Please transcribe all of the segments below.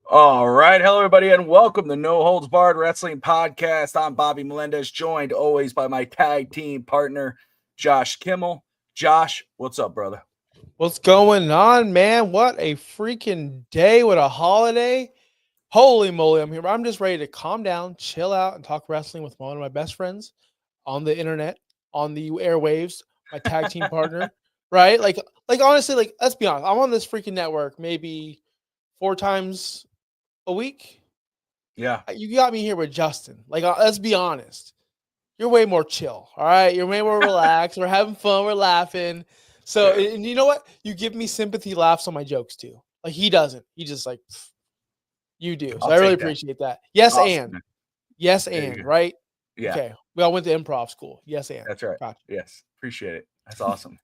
All right. Hello, everybody, and welcome to No Holds Barred Wrestling Podcast. I'm Bobby Melendez, joined always by my tag team partner, Josh Kimmel. Josh, what's up, brother? What's going on, man? What a freaking day. What a holiday. Holy moly, I'm here. I'm just ready to calm down, chill out, and talk wrestling with one of my best friends on the internet, on the airwaves, my tag team partner, right? Like honestly, like let's be honest. I'm on this freaking network maybe 4 times a week. Yeah. You got me here with Justin. Like let's be honest. You're way more chill. All right. You're way more relaxed. We're having fun. We're laughing. So, Yeah. and you know what? You give me sympathy laughs on my jokes too. Like he doesn't. He just like, you do. So I'll I really take that. appreciate that. Yes, Awesome, and man. yes, There you and go. right. Yeah, Okay. We all went to improv school. Yes, and that's right. gotcha. Yes. Appreciate it. That's awesome.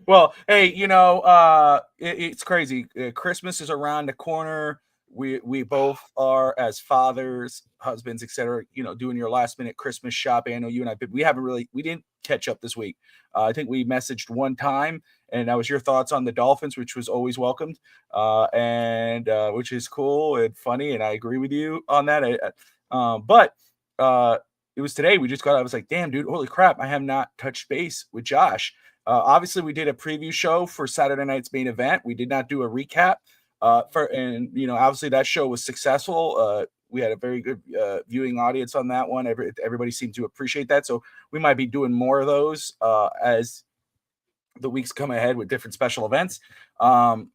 Well, hey, it's crazy. Christmas is around the corner. We both are, as fathers, husbands, etc. Doing your last minute Christmas shopping. I know you and we didn't catch up this week. I think we messaged one time, and that was your thoughts on the Dolphins, which was always welcomed, and which is cool and funny, and I agree with you on that. But it was today. I was like, damn, dude, holy crap! I have not touched base with Josh. Obviously, we did a preview show for Saturday night's main event. We did not do a recap. Obviously that show was successful. We had a very good viewing audience on that one. Everybody seemed to appreciate that. So we might be doing more of those as the weeks come ahead with different special events. The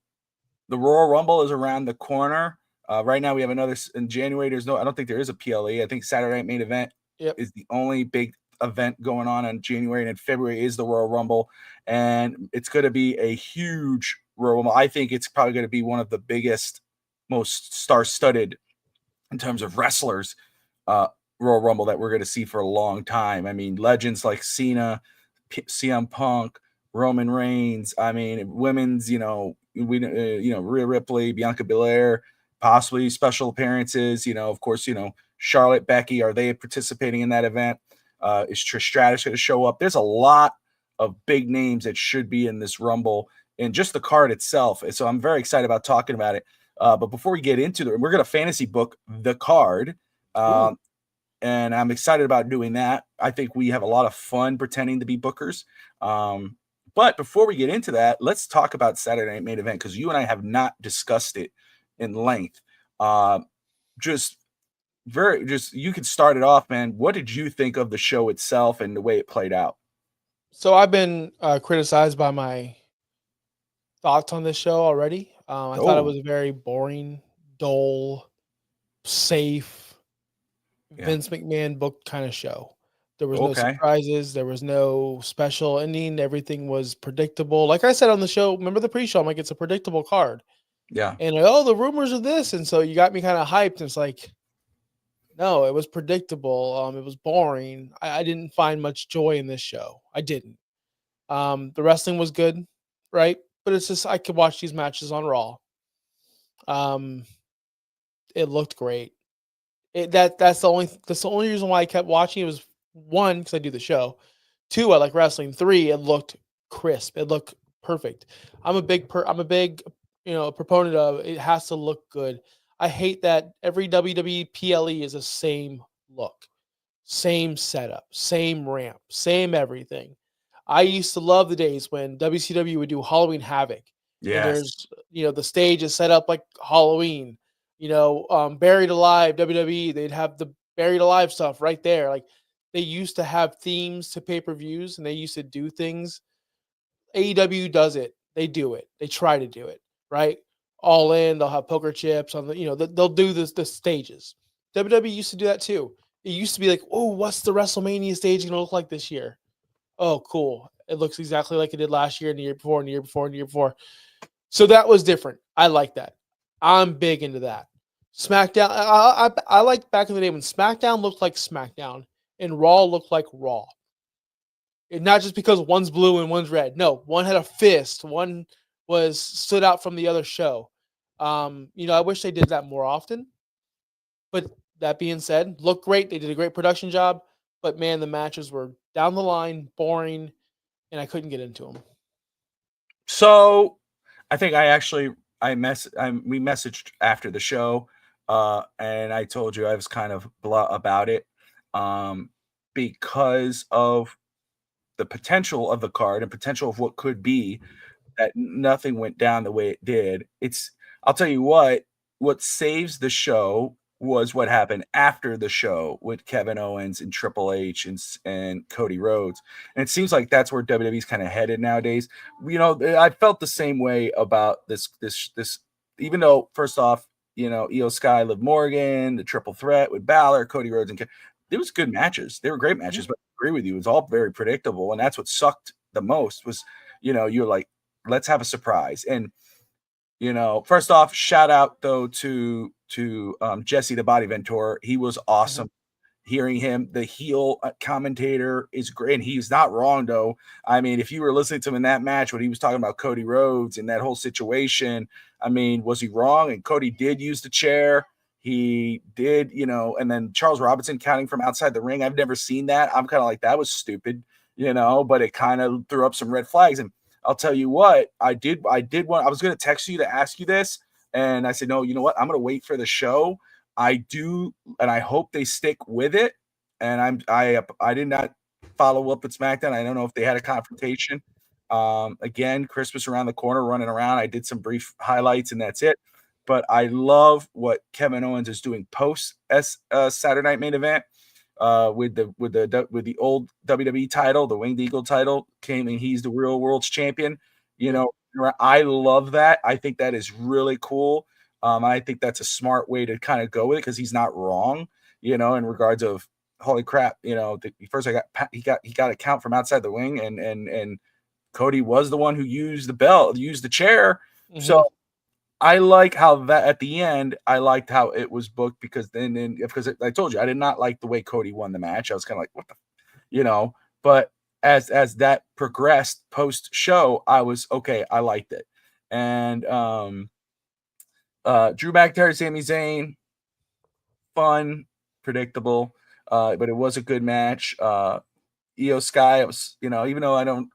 Royal Rumble is around the corner. Right now we have another in January. I don't think there is a PLE. I think Saturday night main event Yep. is the only big event going on in January, and in February is the Royal Rumble, and it's going to be a huge Royal Rumble. I think it's probably going to be one of the biggest, most star-studded in terms of wrestlers Royal Rumble that we're going to see for a long time. I mean, legends like Cena, CM Punk, Roman Reigns. I mean, women's, Rhea Ripley, Bianca Belair, possibly special appearances. Of course, Charlotte, Becky. Are they participating in that event? Is Trish Stratus going to show up? There's a lot of big names that should be in this Rumble and just the card itself. And so I'm very excited about talking about it. But before we get into it, we're going to fantasy book the card. Ooh. Um, and I'm excited about doing that. I think we have a lot of fun pretending to be bookers. But before we get into that, let's talk about Saturday Night Main Event because you and I have not discussed it in length. Just you can start it off, man. What did you think of the show itself and the way it played out? So I've been criticized by my thoughts on this show already. I thought it Oh, was very boring, dull, safe, yeah. Vince McMahon booked kind of show. There was no Okay. surprises. There was no special ending. Everything was predictable. Like I said on the show, remember the pre-show? I'm like, it's a predictable card. Yeah. And oh, the rumors of this, and so you got me kind of hyped. And it's like, no, it was predictable. It was boring. I didn't find much joy in this show. I didn't. The wrestling was good, right? But it's just I could watch these matches on Raw. Um, it looked great. That's the only reason why I kept watching. It was one because I do the show. Two, I like wrestling. Three, it looked crisp. It looked perfect. I'm a big proponent of it has to look good. I hate that every WWE PLE is the same look, same setup, same ramp, same everything. I used to love the days when WCW would do Halloween Havoc, and Yes. the stage is set up like Halloween. Buried Alive WWE, they'd have the Buried Alive stuff right there. Like they used to have themes to pay per views, and they used to do things. AEW does it. They do it. They try to do it right. All in. They'll have poker chips on the. They'll do the stages. WWE used to do that too. It used to be like, oh, what's the WrestleMania stage going to look like this year? Oh, cool. It looks exactly like it did last year and the year before and the year before and the year before. So that was different. I like that. I'm big into that. SmackDown. I liked back in the day when SmackDown looked like SmackDown and Raw looked like Raw. Not just because one's blue and one's red. No, one had a fist. One was stood out from the other show. I wish they did that more often. But that being said, looked great. They did a great production job. But man, the matches were down the line, boring, and I couldn't get into them. So I think I actually we messaged after the show, and I told you I was kind of blah about it, um, because of the potential of the card and potential of what could be, that nothing went down the way it did. I'll tell you what saves the show was what happened after the show with Kevin Owens and Triple H and Cody Rhodes. And it seems like that's where WWE's kind of headed nowadays. I felt the same way about this, even though first off, Io Sky, Liv Morgan, the triple threat with Balor, Cody Rhodes, and it was good matches. They were great matches, but I agree with you. It was all very predictable, and that's what sucked the most was, you're like, let's have a surprise. And first off, shout out though to Jesse the Body Ventura. He was Mhm. awesome. Hearing him, the heel commentator is great. And he's not wrong though. I mean, if you were listening to him in that match when he was talking about Cody Rhodes and that whole situation, I mean, was he wrong? And Cody did use the chair. He did, and then Charles Robinson counting from outside the ring. I've never seen that. I'm kind of like, that was stupid, but it kind of threw up some red flags. And I'll tell you what, I was going to text you to ask you this. And I said, no, you know what? I'm going to wait for the show. I do, and I hope they stick with it. And I did not follow up at SmackDown. I don't know if they had a confrontation. Again, Christmas around the corner, running around. I did some brief highlights, and that's it. But I love what Kevin Owens is doing post Saturday Night Main Event, with the old WWE title, the Winged Eagle title, came and he's the real world's champion. Mhm. I love that. I think that is really cool. I think that's a smart way to kind of go with it because he's not wrong. In regards of holy crap. First he got a count from outside the ring, and Cody was the one who used the chair. So Mhm. I like how that at the end, I liked how it was booked because because I told you I did not like the way Cody won the match. I was kind of like, what the, but as that progressed post show, I was okay. I liked it, and Drew McIntyre, Sami Zayn, fun, predictable, but it was a good match. Io Sky, it was even though I don't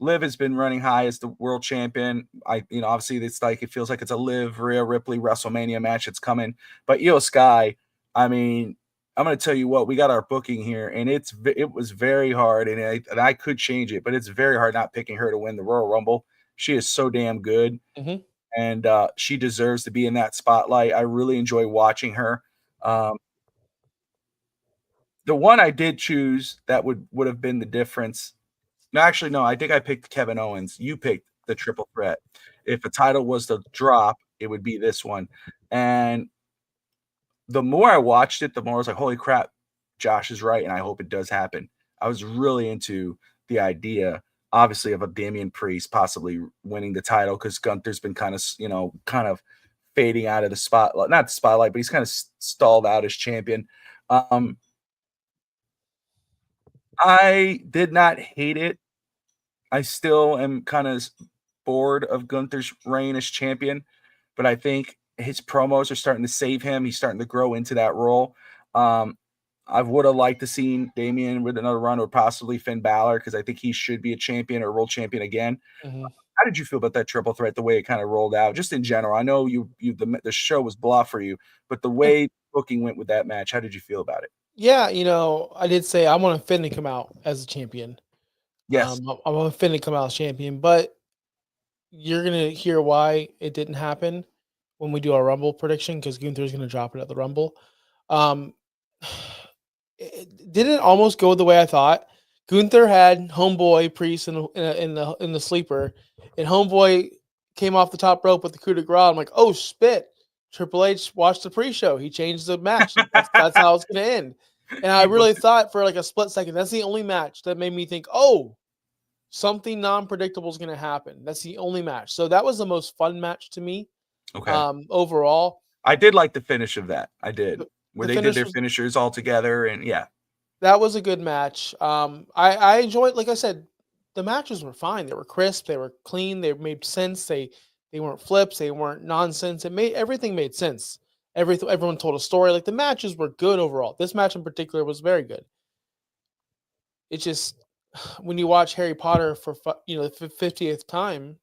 Liv has been running high as the world champion. Obviously it's like it feels like it's a Liv Rhea Ripley WrestleMania match that's coming. But Io Sky, I mean, I'm going to tell you what, we got our booking here, and it was very hard, and I could change it, but it's very hard not picking her to win the Royal Rumble. She is so damn good, Mhm. and she deserves to be in that spotlight. I really enjoy watching her. Um, the one I did choose that would have been the difference. No, actually, no. I think I picked Kevin Owens. You picked the triple threat. If a title was to drop, it would be this one. And the more I watched it, the more I was like, holy crap, Josh is right. And I hope it does happen. I was really into the idea, obviously, of a Damian Priest possibly winning the title because Gunther's been kind of fading out of the spotlight. Not the spotlight, but he's kind of stalled out as champion. Um, I did not hate it. I still am kind of bored of Gunther's reign as champion, but I think his promos are starting to save him. He's starting to grow into that role. Um, I would have liked to seen Damian with another run or possibly Finn Balor because I think he should be a champion or world champion again. Mhm. How did you feel about that triple threat, the way it kind of rolled out, just in general? I know the show was blah for you, but the Yeah. way booking went with that match, how did you feel about it? Yeah, I did say I want Finn to come out as a champion. Yes. I want Finn to come out as champion, but you're gonna hear why it didn't happen when we do our Rumble prediction because Gunther's gonna drop it at the Rumble. Um, it didn't almost go the way I thought. Gunther had Homeboy Priest in the sleeper, and Homeboy came off the top rope with the coup de grace. I'm like, oh spit! Triple H watched the pre-show. He changed the match. That's how it's gonna end. And I He really booked it. thought for like a split second, that's the only match that made me think, oh, something non-predictable is gonna happen. That's the only match. So that was the most fun match to me. Okay. Overall, I did like the finish of that. I did. the, Where the they did finish their was finishers all together and yeah. that was a good match. I enjoyed, like I said, the matches were fine. They were crisp. They were clean. They made sense. They weren't flips. They weren't nonsense. Everything made sense. Everyone told a story. Like the matches were good overall. This match in particular was very good. It's just when you watch Harry Potter for the 50th time,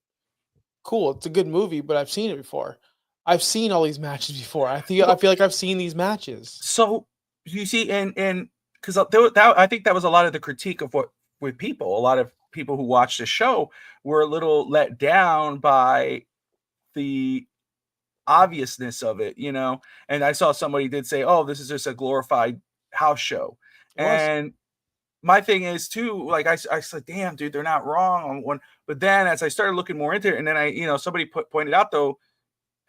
cool. It's a good movie, but I've seen it before. I've seen all these matches before. I Well, feel like I've seen these matches. so you see, and because I think that was a lot of the critique of what with people. A lot of people who watched the show were a little let down by the obviousness of it, you know. And I saw somebody did say, "Oh, this is just a glorified house show," It was. and my thing is too, like I said, damn, dude, they're not wrong on one. But then as I started looking more into it, and then somebody pointed out though,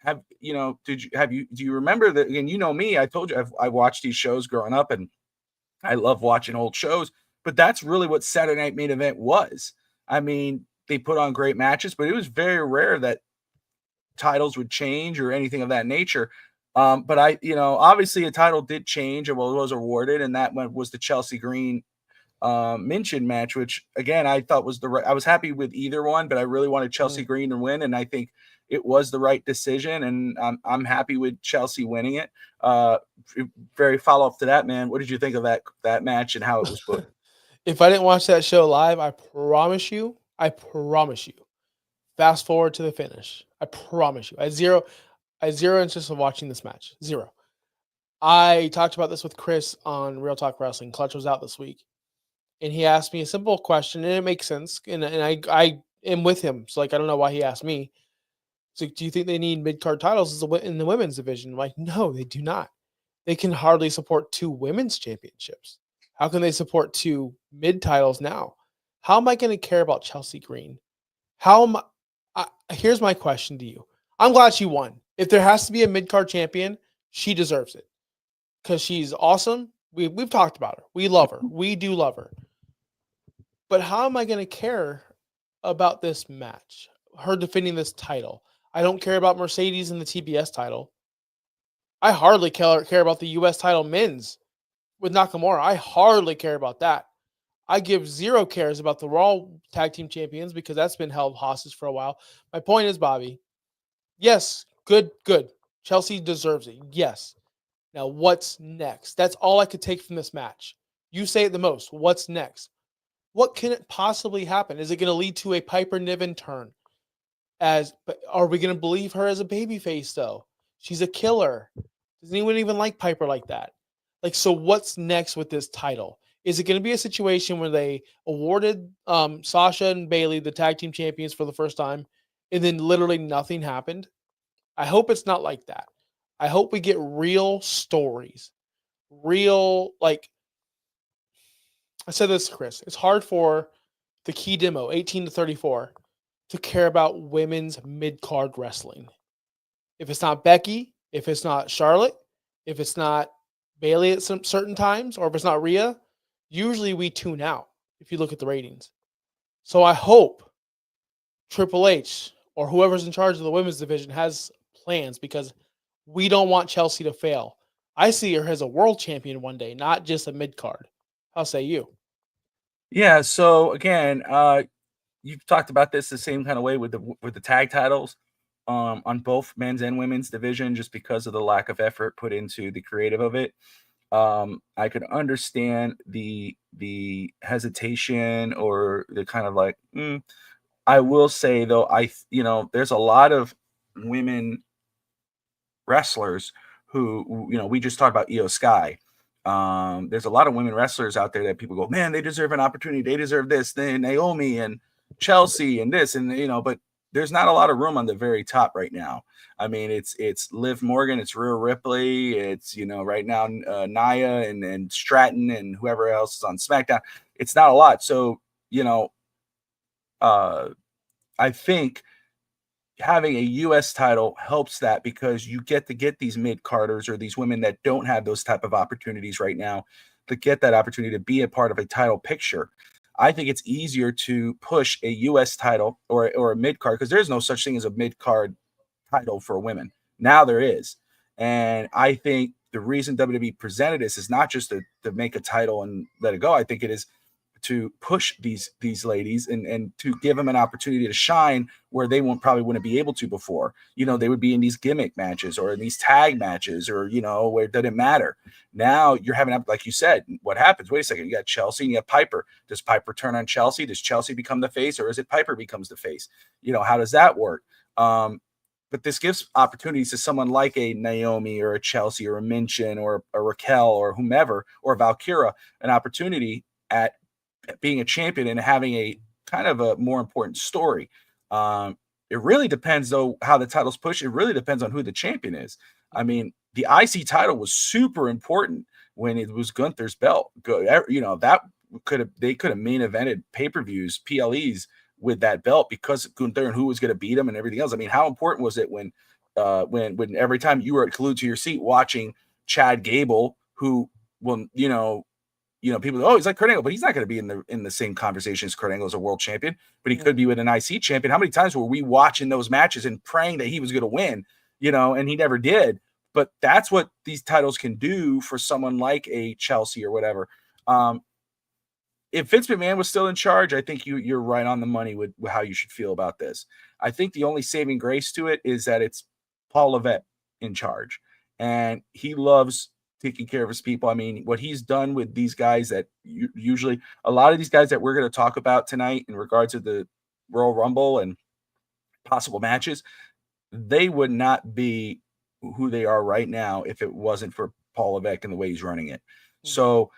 do you remember that? And you know me, I told you I watched these shows growing up, and I love watching old shows. But that's really what Saturday Night Main Event was. I mean, they put on great matches, but it was very rare that titles would change or anything of that nature. But obviously a title did change, and well, it was awarded, and that one was the Chelsea Green mention match, which again I thought was the right. I was happy with either one, but I really wanted Chelsea Mm. Green to win, and I think it was the right decision, and I'm happy with Chelsea winning it. Uh, Very follow up to that, man. What did you think of that match and how it was booked? If I didn't watch that show live, I promise you, fast forward to the finish. I promise you. I had zero interest in watching this match. Zero. I talked about this with Chris on Real Talk Wrestling. Clutch was out this week, and he asked me a simple question, and it makes sense. And I am with him. So like I don't know why he asked me. So do you think they need mid card titles in the women's division? I'm like, no, they do not. They can hardly support two women's championships. How can they support two mid titles now? How am I going to care about Chelsea Green? How am here's my question to you. I'm glad she won. If there has to be a mid card champion, she deserves it because she's awesome. We've talked about her. We love her. We do love her. But how am I going to care about this match? Her defending this title. I don't care about Mercedes and the TBS title. I hardly care about the US title men's with Nakamura. I hardly care about that. I give zero cares about the Raw Tag Team Champions because that's been held hostage for a while. My point is, Bobby, yes, good. Chelsea deserves it. Yes. Now, what's next? That's all I could take from this match. You say it the most. What's next? What can it possibly happen? Is it going to lead to a Piper Niven turn? Are we going to believe her as a babyface though? She's a killer. Does anyone even like Piper like that? Like, so what's next with this title? Is it going to be a situation where they awarded Sasha and Bailey the tag team champions for the first time, and then literally nothing happened? I hope it's not like that. I hope we get real stories, real like I said this, Chris. It's hard for the key demo, 18 to 34, to care about women's mid card wrestling. If it's not Becky, if it's not Charlotte, if it's not Bailey at some certain times, or if it's not Rhea, usually we tune out if you look at the ratings. So I hope Triple H or whoever's in charge of the women's division has plans because we don't want Chelsea to fail. I see her as a world champion one day, not just a mid card. How say you? Yeah. So again, you've talked about this the same kind of way with the tag titles, on both men's and women's division, just because of the lack of effort put into the creative of it. I could understand the hesitation or the kind of like. I will say though, there's a lot of women wrestlers who we just talked about Io Sky. There's a lot of women wrestlers out there that people go, man, they deserve an opportunity. They deserve this. Then Naomi and Chelsea and this and but there's not a lot of room on the very top right now. I mean, it's Liv Morgan, it's Rhea Ripley, it's right now Nia and Stratton and whoever else is on SmackDown. It's not a lot. So uh, I think having a US title helps that because you get to get these mid carders or these women that don't have those type of opportunities right now to get that opportunity to be a part of a title picture. I think it's easier to push a US title or a mid card because there's no such thing as a mid card title for women. Now there is. And I think the reason WWE presented this is not just to make a title and let it go. I think it is to push these ladies and to give them an opportunity to shine where they wouldn't be able to before. They would be in these gimmick matches or in these tag matches or where it doesn't matter. Now you're having, like you said, what happens? Wait a second, you got Chelsea and you have Piper. Does Piper turn on Chelsea? Does Chelsea become the face or is it Piper becomes the face? How does that work? But this gives opportunities to someone like a Naomi or a Chelsea or a Minchin or a Raquel or whomever or Valkyra an opportunity at being a champion and having a kind of a more important story. It really depends, though, how the title's pushed. It really depends on who the champion is. I mean, the IC title was super important when it was Gunther's belt. That they could have main evented pay-per-views, PLEs with that belt because Gunther and who was going to beat him and everything else. I mean, how important was it when every time you were glued to your seat watching Chad Gable, who will, people go, oh, he's like Kurt Angle, but he's not going to be in the same conversation as Kurt Angle as a world champion, but he could be with an IC champion. How many times were we watching those matches and praying that he was going to win, and he never did. But that's what these titles can do for someone like a Chelsea or whatever. If Vince McMahon was still in charge, I think you're right on the money with how you should feel about this. I think the only saving grace to it is that it's Paul Levesque in charge, and he loves taking care of his people. I mean, what he's done with these guys that usually a lot of these guys that we're going to talk about tonight in regards to the Royal Rumble and possible matches, they would not be who they are right now if it wasn't for Paul Levesque and the way he's running it. So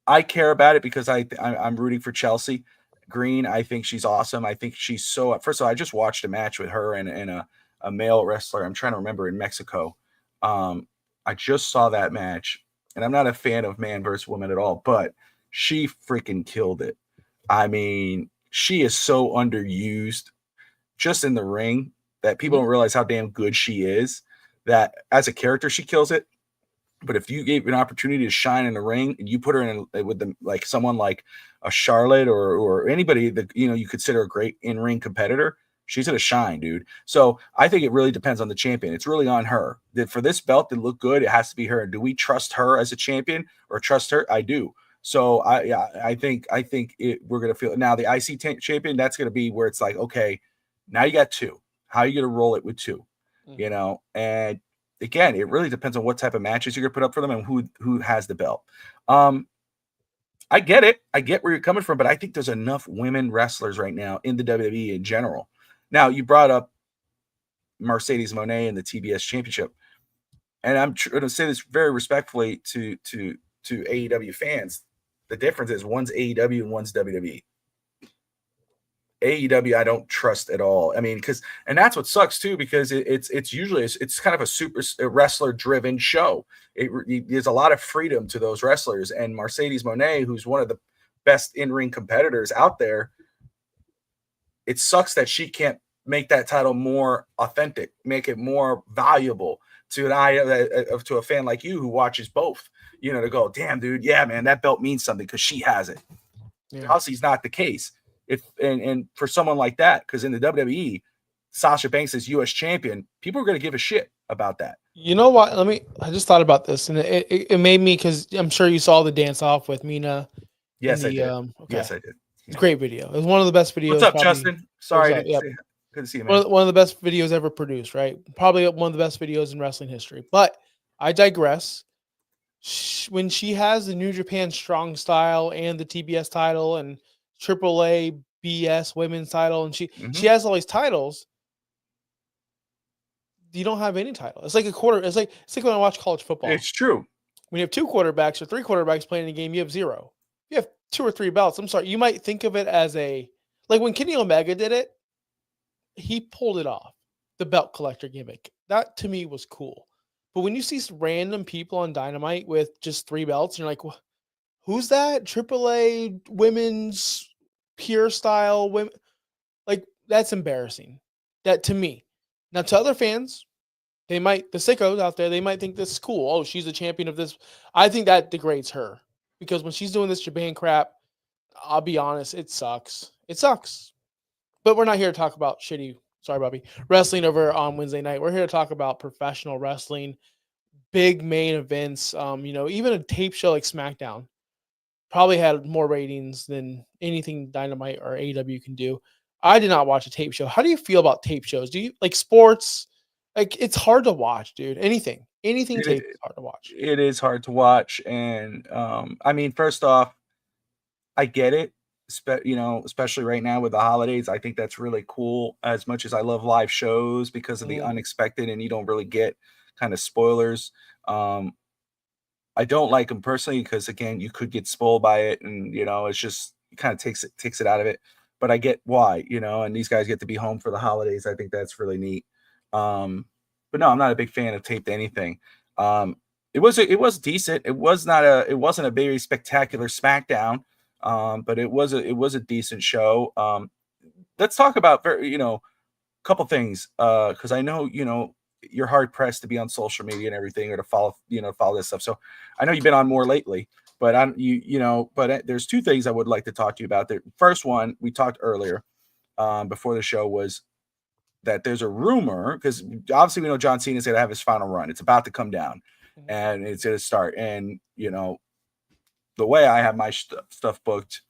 I care about it because I'm rooting for Chelsea Green. I think she's awesome. I think she's so. First of all, I just watched a match with her and a male wrestler. I'm trying to remember in Mexico. I just saw that match, and I'm not a fan of man versus woman at all, but she freaking killed it. I mean, she is so underused just in the ring that people don't realize how damn good she is. That as a character, she kills it. But if you gave an opportunity to shine in the ring and you put her in with them, like someone like a Charlotte or anybody that you consider a great in-ring competitor, she's gonna shine, dude. So I think it really depends on the champion. It's really on her. That for this belt to look good, it has to be her. Do we trust her as a champion or trust her? I do. So I think we're gonna feel now the IC champion. That's gonna be where it's like, okay, now you got two. How are you gonna roll it with two? And again, it really depends on what type of matches you're gonna put up for them and who has the belt. I get it. I get where you're coming from, but I think there's enough women wrestlers right now in the WWE in general. Now, you brought up Mercedes Moné in the TBS Championship, and I'm going to say this very respectfully to AEW fans. The difference is one's AEW and one's WWE. AEW I don't trust at all. I mean, and that's what sucks too, because it's usually it's kind of a wrestler driven show. There's a lot of freedom to those wrestlers, and Mercedes Moné, who's one of the best in-ring competitors out there, it sucks that she can't make that title more authentic, make it more valuable to to a fan like you who watches both. To go, damn, dude, yeah, man, that belt means something because she has it. Chelsea's not the case. And for someone like that, because in the WWE, Sasha Banks is U.S. champion, people are going to give a shit about that. You know what? I just thought about this, and it made me, because I'm sure you saw the dance off with Mina. Yes, I did. Okay. Yes, I did. It's a great video. It was one of the best videos. What's up, Justin? Sorry, good to see you, man. One of the best videos ever produced, right? Probably one of the best videos in wrestling history. But I digress. When she has the New Japan Strong Style and the TBS title and AAA BS women's title, and she has all these titles, you don't have any title. It's like a quarter. It's like when I watch college football. It's true. When you have two quarterbacks or three quarterbacks playing a game, you have zero. You have two or three belts. I'm sorry. You might think of it as like when Kenny Omega did it, he pulled it off. The belt collector gimmick. That to me was cool. But when you see random people on Dynamite with just three belts, and you're like, who's that? AAA women's pure style women. Like, that's embarrassing. That to me. Now, to other fans, the sickos out there, they might think this is cool. Oh, she's a champion of this. I think that degrades her, because when she's doing this Japan crap, I'll be honest, it sucks. It sucks. But we're not here to talk about shitty, sorry, Bobby, wrestling over on Wednesday night. We're here to talk about professional wrestling, big main events. Even a tape show like SmackDown probably had more ratings than anything Dynamite or AEW can do. I did not watch a tape show. How do you feel about tape shows? Do you like sports? Like, it's hard to watch, dude. Anything tape is hard to watch. It is hard to watch. And I mean, first off, I get it. especially right now with the holidays. I think that's really cool. As much as I love live shows because of the Mhm. unexpected and you don't really get kind of spoilers. Um, I don't like them personally because again, you could get spoiled by it, and it's just it kind of takes it out of it. But I get why, and these guys get to be home for the holidays. I think that's really neat. Um, but no, I'm not a big fan of taped anything. Um, it was decent. It wasn't a very spectacular SmackDown, but it was a decent show. Let's talk about couple things, because I know you're hard pressed to be on social media and everything, or to follow this stuff. So I know you've been on more lately, but there's two things I would like to talk to you about. The first one we talked earlier, before the show, was that there's a rumor, because obviously we know John Cena's going to have his final run. It's about to come down, Mhm. and it's going to start. And the way I have my stuff booked,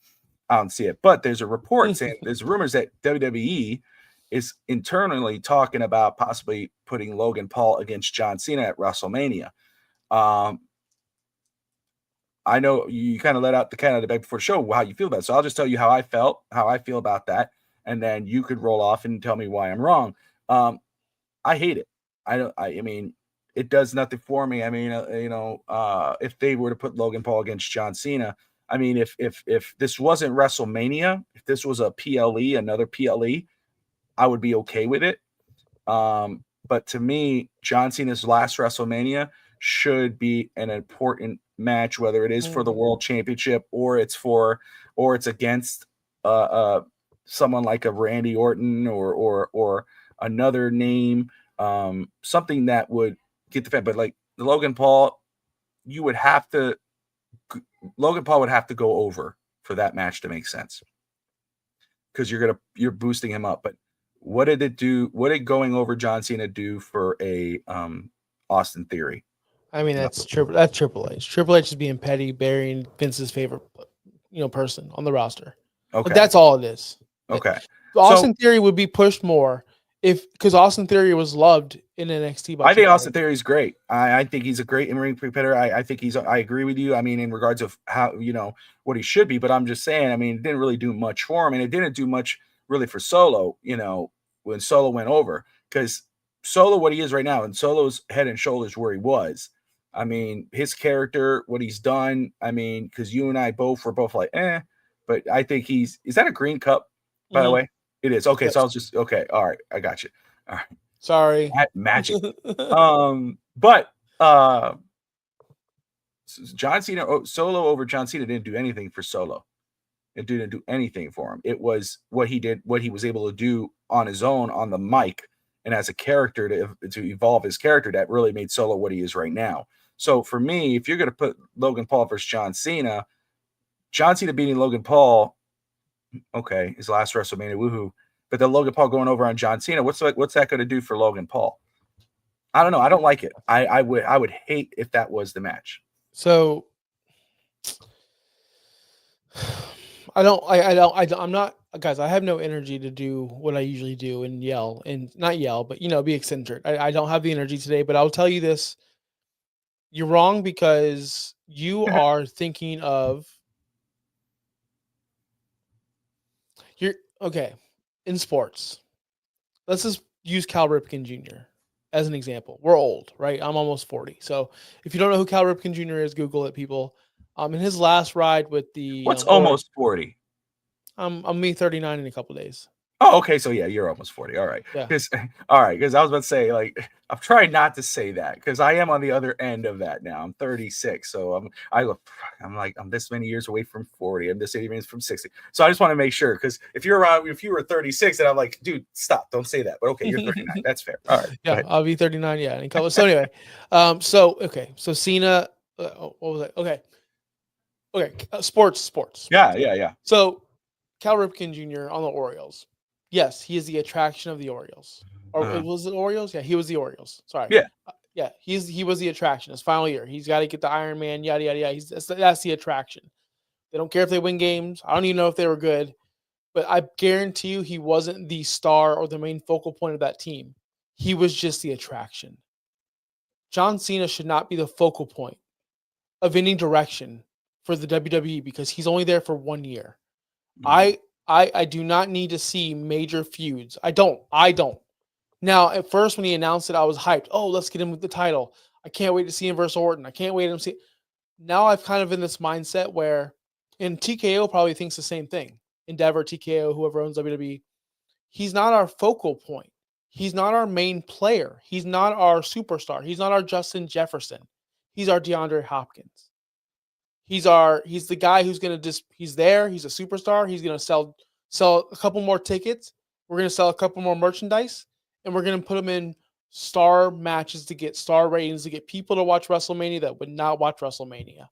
I don't see it. But there's a report saying there's rumors that WWE is internally talking about possibly putting Logan Paul against John Cena at WrestleMania. Um, I know you kind of let out the cat out of the bag before the show how you feel about it. So I'll just tell you how I feel about that, and then you could roll off and tell me why I'm wrong. Um, I hate it. I don't. I mean, it does nothing for me. I mean, if they were to put Logan Paul against John Cena, I mean, if this wasn't WrestleMania, if this was a PLE, another PLE, I would be okay with it. But to me, John Cena's last WrestleMania should be an important match, whether it is for the Mhm. World Championship or it's against someone like a Randy Orton or another name, something that would get the fan. But like Logan Paul, you would have to Logan Paul would have to go over for that match to make sense, because you're boosting him up. But what did it do? What did going over John Cena do for a Austin Theory? I mean, No. that's Triple H. Triple H is being petty, burying Vince's favorite, person on the roster. Like Okay. that's all it is. It- Okay. So Austin Theory would be pushed more if because Austin Theory was loved in NXT by I think Triple Austin H. Theory is great. I think he's a great in-ring competitor. I think I agree with you. I mean, in regards of how, what he should be, but I'm just saying, I mean, it didn't really do much for him, and it didn't do much really for Solo, when Solo went over. Because Solo, what he is right now, and Solo's head and shoulders where he was. I mean, his character, what he's done, I mean, because you and I both were both like, but I think is that a green cup, by the Mhm. way? It is. Okay, so I Yes. was just okay. All right, I got you. All right. Sorry. Magic. But John Cena, Solo over John Cena didn't do anything for Solo. It didn't do anything for him. It was what he did, what he was able to do on his own on the mic and as a character to evolve his character, that really made Solo what he is right now. So for me, if you're going to put Logan Paul versus John Cena beating Logan Paul, okay, his last WrestleMania, woohoo. But then Logan Paul going over on John Cena, what's that going to do for Logan Paul? I don't know. I don't like it. I would hate if that was the match. So I'm not guys. I have no energy to do what I usually do and yell and not yell, but be eccentric. I don't have the energy today, but I'll tell you this: you're wrong because you are thinking of you're okay in sports. Let's just use Cal Ripken Jr. as an example. We're old, right? I'm almost 40. So if you don't know who Cal Ripken Jr. is, Google it, people. In his last ride with the What's almost 40? I'm me 39 in a couple days. Oh, okay. So yeah, you're almost 40. All right. Yeah. Because all right, because I was about to say, like, I've tried not to say that because I am on the other end of that now. I'm 36. So I'm like, I'm this many years away from 40. I'm this many years from 60. So I just want to make sure, because if you were 36, and I'm like, dude, stop, don't say that. But okay, you're 39. That's fair. All right. Go Yeah, ahead. I'll be 39. Yeah, in a couple. So anyway, okay, so Cena. What was that? Okay, sports. Yeah, yeah, yeah. So Cal Ripken Jr. on the Orioles. Yes, he is the attraction of the Orioles. Or Uh, was it Orioles? Yeah, he was the Orioles. Sorry. yeah. Yeah, he was the attraction. His final year, he's got to get the Iron Man. Yada yada yada. That's the attraction. They don't care if they win games. I don't even know if they were good, but I guarantee you, he wasn't the star or the main focal point of that team. He was just the attraction. John Cena should not be the focal point of any direction for the WWE because he's only there for 1 year. Mhm. I do not need to see major feuds. I don't. Now, at first when he announced it, I was hyped. Oh, let's get him with the title. I can't wait to see him versus Orton. I can't wait to see. Now I've kind of in this mindset where, and TKO probably thinks the same thing. Endeavor, TKO, whoever owns WWE, he's not our focal point. He's not our main player. He's not our superstar. He's not our Justin Jefferson. He's our DeAndre Hopkins. He's the guy who's gonna just he's there. He's a superstar. He's gonna sell a couple more tickets. We're gonna sell a couple more merchandise, and we're gonna put him in star matches to get star ratings to get people to watch WrestleMania that would not watch WrestleMania.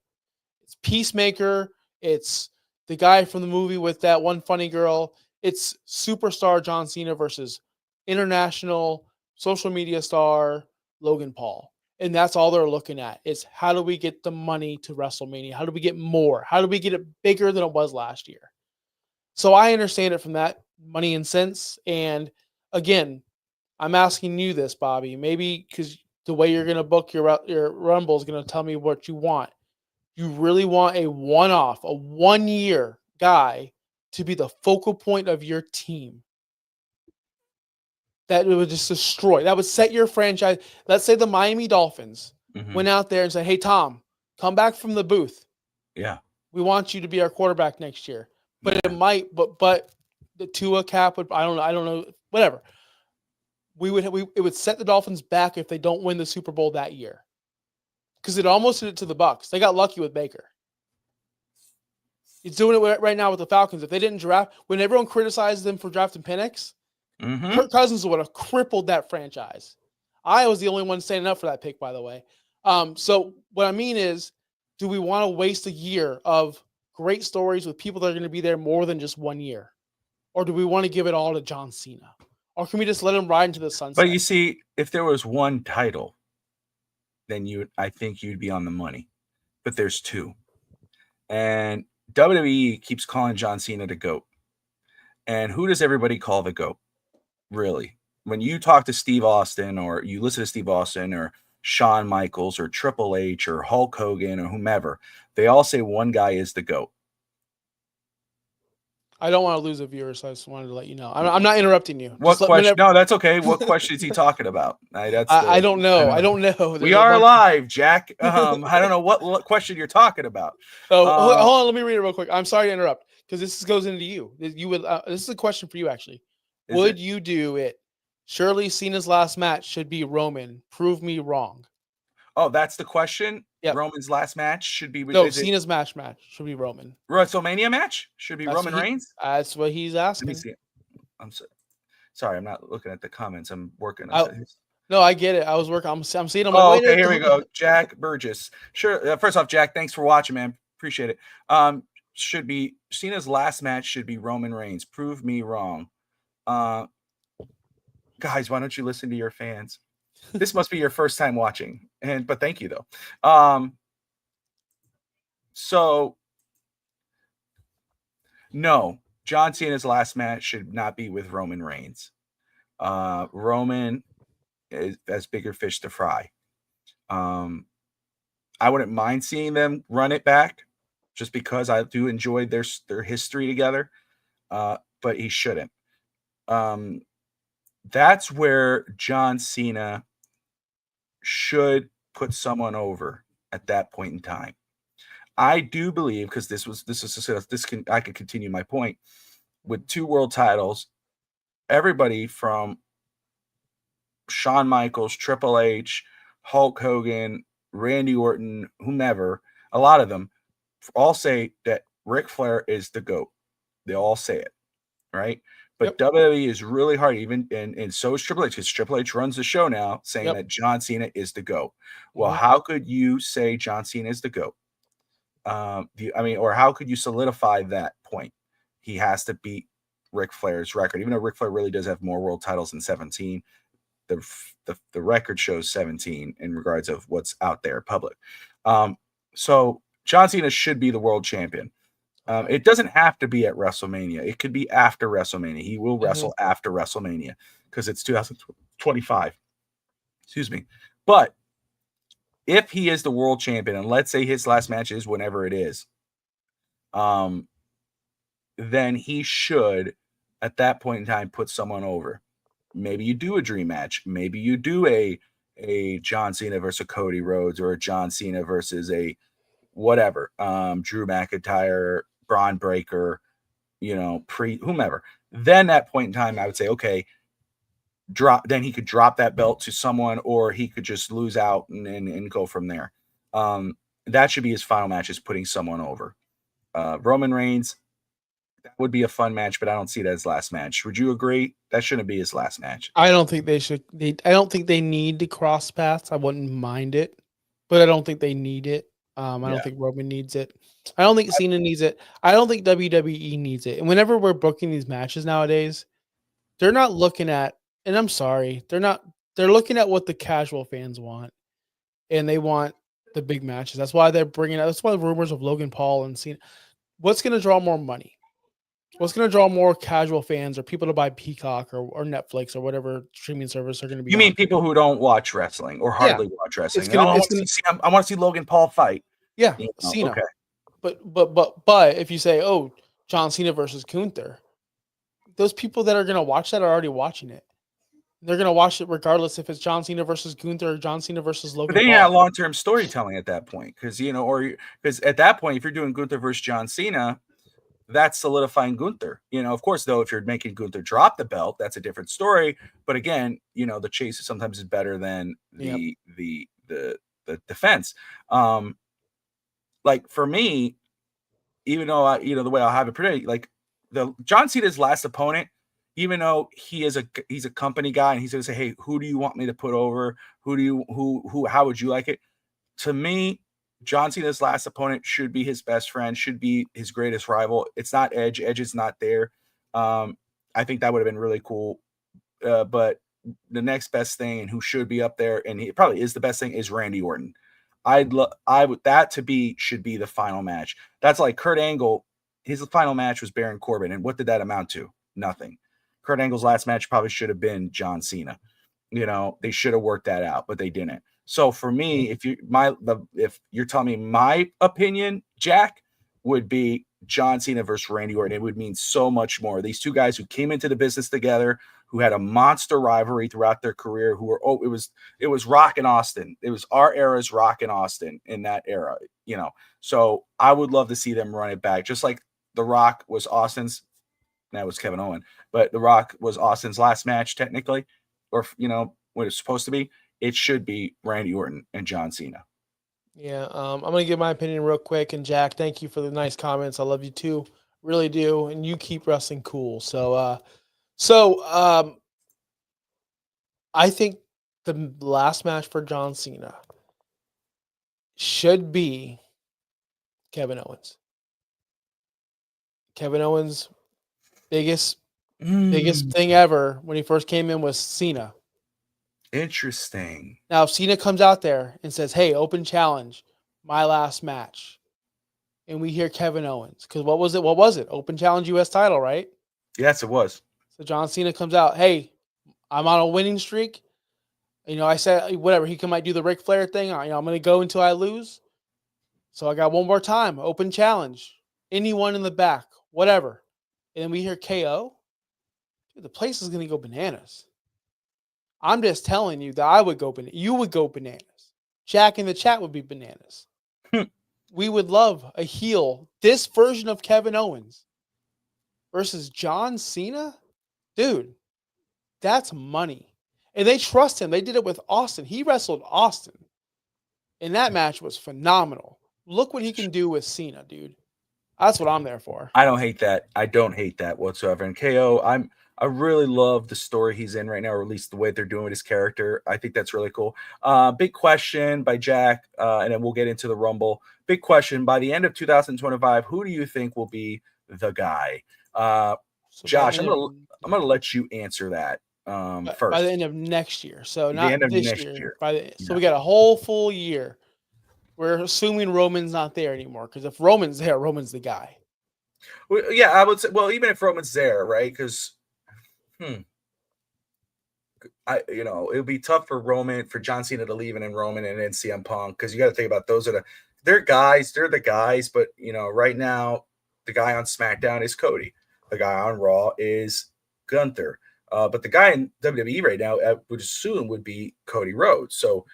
It's Peacemaker. It's the guy from the movie with that one funny girl. It's superstar John Cena versus international social media star Logan Paul. And that's all they're looking at is how do we get the money to WrestleMania? How do we get more? How do we get it bigger than it was last year? So I understand it from that money and sense. And again, I'm asking you this, Bobby, maybe because the way you're going to book your Rumble is going to tell me what you want. You really want a one-off, a one-year guy to be the focal point of your team that it would just destroy. That would set your franchise. Let's say the Miami Dolphins Mhm. went out there and said, "Hey Tom, come back from the booth. Yeah. We want you to be our quarterback next year." But Yeah. it might, but the Tua cap would. I don't know. Whatever. It would set the Dolphins back if they don't win the Super Bowl that year because it almost did it to the Bucks. They got lucky with Baker. He's doing it right now with the Falcons. If they didn't draft, when everyone criticizes them for drafting Penix, Mhm. Kirk Cousins would have crippled that franchise. I was the only one standing up for that pick, by the way. So what I mean is, do we want to waste a year of great stories with people that are going to be there more than just 1 year? Or do we want to give it all to John Cena? Or can we just let him ride into the But sunset? you see, if there was one title, then I think you'd be on the money. But there's two. And WWE keeps calling John Cena the GOAT. And who does everybody call the GOAT? Really? When you talk to Steve Austin or you listen to Steve Austin or Shawn Michaels or Triple H or Hulk Hogan or whomever, they all say one guy is the GOAT. I don't want to lose a viewer, so I just wanted to let you know. I'm not interrupting you. What Just let question? whenever. No, that's okay. What question is he talking about? I don't know. I don't know. We There's a are bunch. live, Jack. I don't know what question you're talking about. Oh, hold on. Let me read it real quick. I'm sorry to interrupt because this goes into you. You would. This is a question for you, actually. Is Would it? you do it? Surely Cena's last match should be Roman. Prove me wrong. Oh, that's the question. Yep. Roman's last match should be. No, Is it Cena's match should be Roman. WrestleMania match? Should be That's Roman what he. Reigns. That's what he's Let me asking. see. I'm sorry. I'm not looking at the comments. I'm working. I, no, I get it. I was working. I'm seeing. I'm like, Oh, wait. okay. Here we go. Jack Burgess. Sure. First off, Jack, thanks for watching, man. Appreciate it. Should be Cena's last match should be Roman Reigns. Prove me wrong. Guys, why don't you listen to your fans? This must be your first time watching, but thank you though. So no, John Cena's last match should not be with Roman Reigns. Roman has bigger fish to fry. I wouldn't mind seeing them run it back, just because I do enjoy their history together. But he shouldn't. That's where John Cena should put someone over at that point in time. I do believe, because I could continue my point with 2 world titles. Everybody from Shawn Michaels, Triple H, Hulk Hogan, Randy Orton, whomever, a lot of them all say that Ric Flair is the GOAT. They all say it, right? But Yep. WWE is really hard, even and so is Triple H, because Triple H runs the show now, saying Yep. that John Cena is the GOAT. Well, Mhm. how could you say John Cena is the GOAT? Or how could you solidify that point? He has to beat Ric Flair's record, even though Ric Flair really does have more world titles than 17. The record shows 17 in regards of what's out there public. So John Cena should be the world champion. Okay. It doesn't have to be at WrestleMania. It could be after WrestleMania. He will Mhm. wrestle after WrestleMania because it's 2025. Excuse me. But if he is the world champion, and let's say his last match is whenever it is, then he should, at that point in time, put someone over. Maybe you do a dream match. Maybe you do a John Cena versus Cody Rhodes, or a John Cena versus a whatever, Drew McIntyre, Braun Breaker, whomever. Then at point in time, I would say, okay, then he could drop that belt to someone, or he could just lose out and go from there. That should be his final match, is putting someone over. Roman Reigns, that would be a fun match, but I don't see it as last match. Would you agree? That shouldn't be his last match. I don't think they should. I don't think they need to cross paths. I wouldn't mind it, but I don't think they need it. I don't Yeah. think Roman needs it. I don't think Cena needs it. I don't think WWE needs it. And whenever we're booking these matches nowadays, they're not looking at. And I'm sorry, they're not. They're looking at what the casual fans want, and they want the big matches. That's why they're bringing out. That's why the rumors of Logan Paul and Cena. What's going to draw more money? What's going to draw more casual fans or people to buy Peacock or Netflix or whatever streaming service they're going to be You on? mean people who don't watch wrestling or Yeah. hardly watch wrestling? It's gonna, I want to see Logan Paul fight. yeah, Cena. Okay. But if you say, oh, John Cena versus Gunther, those people that are going to watch that are already watching it. They're going to watch it regardless if it's John Cena versus Gunther or John Cena versus Logan But then you Paul. have long-term storytelling at that point, because because at that point, if you're doing Gunther versus John Cena, that's solidifying Gunther. Of course, though, if you're making Gunther drop the belt, that's a different story. But again, the chase sometimes is better than the defense. Like for me, even though the way I'll have it predicted, like the John Cena's last opponent, even though he's a company guy and he's going to say, hey, who do you want me to put over? How would you like it? To me, John Cena's last opponent should be his best friend, should be his greatest rival. It's not Edge. Edge is not there. I think that would have been really cool. But the next best thing, and who should be up there, and he probably is the best thing, is Randy Orton. Should be the final match. That's like Kurt Angle. His final match was Baron Corbin, and what did that amount to? Nothing. Kurt Angle's last match probably should have been John Cena. They should have worked that out, but they didn't. So for me, if you're telling me my opinion, Jack, would be John Cena versus Randy Orton. It would mean so much more. These two guys who came into the business together, who had a monster rivalry throughout their career, it was Rock and Austin. It was our era's Rock and Austin in that era, So I would love to see them run it back, just like The Rock was Austin's. That was Kevin Owen, but The Rock was Austin's last match technically, or what it's supposed to be. It should be Randy Orton and John Cena. Yeah, I'm gonna give my opinion real quick. And Jack, thank you for the nice comments. I love you too, really do. And you keep wrestling cool. So, I think the last match for John Cena should be Kevin Owens. Kevin Owens' biggest thing ever when he first came in was Cena. Interesting. Now, if Cena comes out there and says, hey, open challenge, my last match, and we hear Kevin Owens, because what was it? Open challenge US title, right? Yes, it was. So John Cena comes out, hey, I'm on a winning streak. I said, whatever, he might do the Ric Flair thing. I'm going to go until I lose. So I got one more time, open challenge, anyone in the back, whatever. And then we hear KO. Dude, the place is going to go bananas. I'm just telling you that I would go bananas. You would go bananas. Jack in the chat would be bananas. We would love a heel. This version of Kevin Owens versus John Cena. Dude, that's money. And they trust him. They did it with Austin. He wrestled Austin. And that match was phenomenal. Look what he can do with Cena, dude. That's what I'm there for. I don't hate that. I don't hate that whatsoever. And KO, I really love the story he's in right now, or at least the way they're doing with his character. I think that's really cool. Big question by Jack, and then we'll get into the Rumble. Big question. By the end of 2025, who do you think will be the guy? Josh, I'm gonna let you answer that first. By the end of next year. So not the end of this next year. year. So we got a whole full year. We're assuming Roman's not there anymore, because if Roman's there, Roman's the guy. Well, yeah, I would say. Well, even if Roman's there, right? Because, it would be tough for John Cena to leave and then Roman and then CM Punk, because you got to think about those are they're guys, they're the guys, but right now the guy on SmackDown is Cody. The guy on Raw is Gunther. But the guy in WWE right now, I would assume, would be Cody Rhodes. So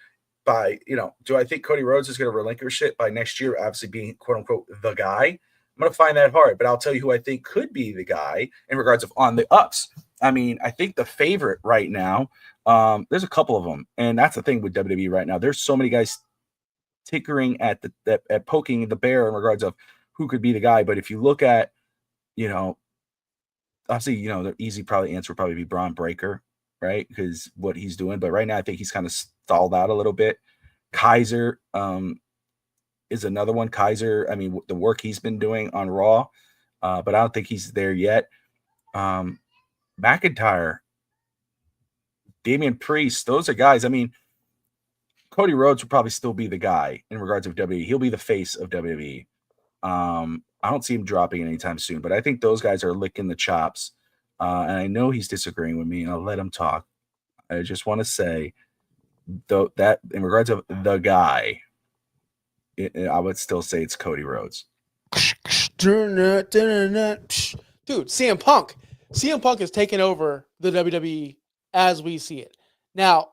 do I think Cody Rhodes is going to relinquish it by next year, obviously being quote unquote the guy? I'm going to find that hard, but I'll tell you who I think could be the guy in regards of on the ups. I mean, I think the favorite right now, there's a couple of them, and that's the thing with WWE right now. There's so many guys tinkering at poking the bear in regards of who could be the guy. But if you look at, obviously, the easy probably answer would probably be Braun Breaker, right? Because what he's doing. But right now, I think he's kind of stalled out a little bit. Kaiser is another one. Kaiser, I mean, the work he's been doing on Raw, but I don't think he's there yet. McIntyre, Damian Priest, those are guys. I mean, Cody Rhodes will probably still be the guy in regards of WWE. He'll be the face of WWE. I don't see him dropping anytime soon, but I think those guys are licking the chops. And I know he's disagreeing with me, and I'll let him talk. I just want to say, though, that in regards of the guy, I would still say it's Cody Rhodes. Dude, CM Punk. CM Punk has taken over the WWE as we see it. Now,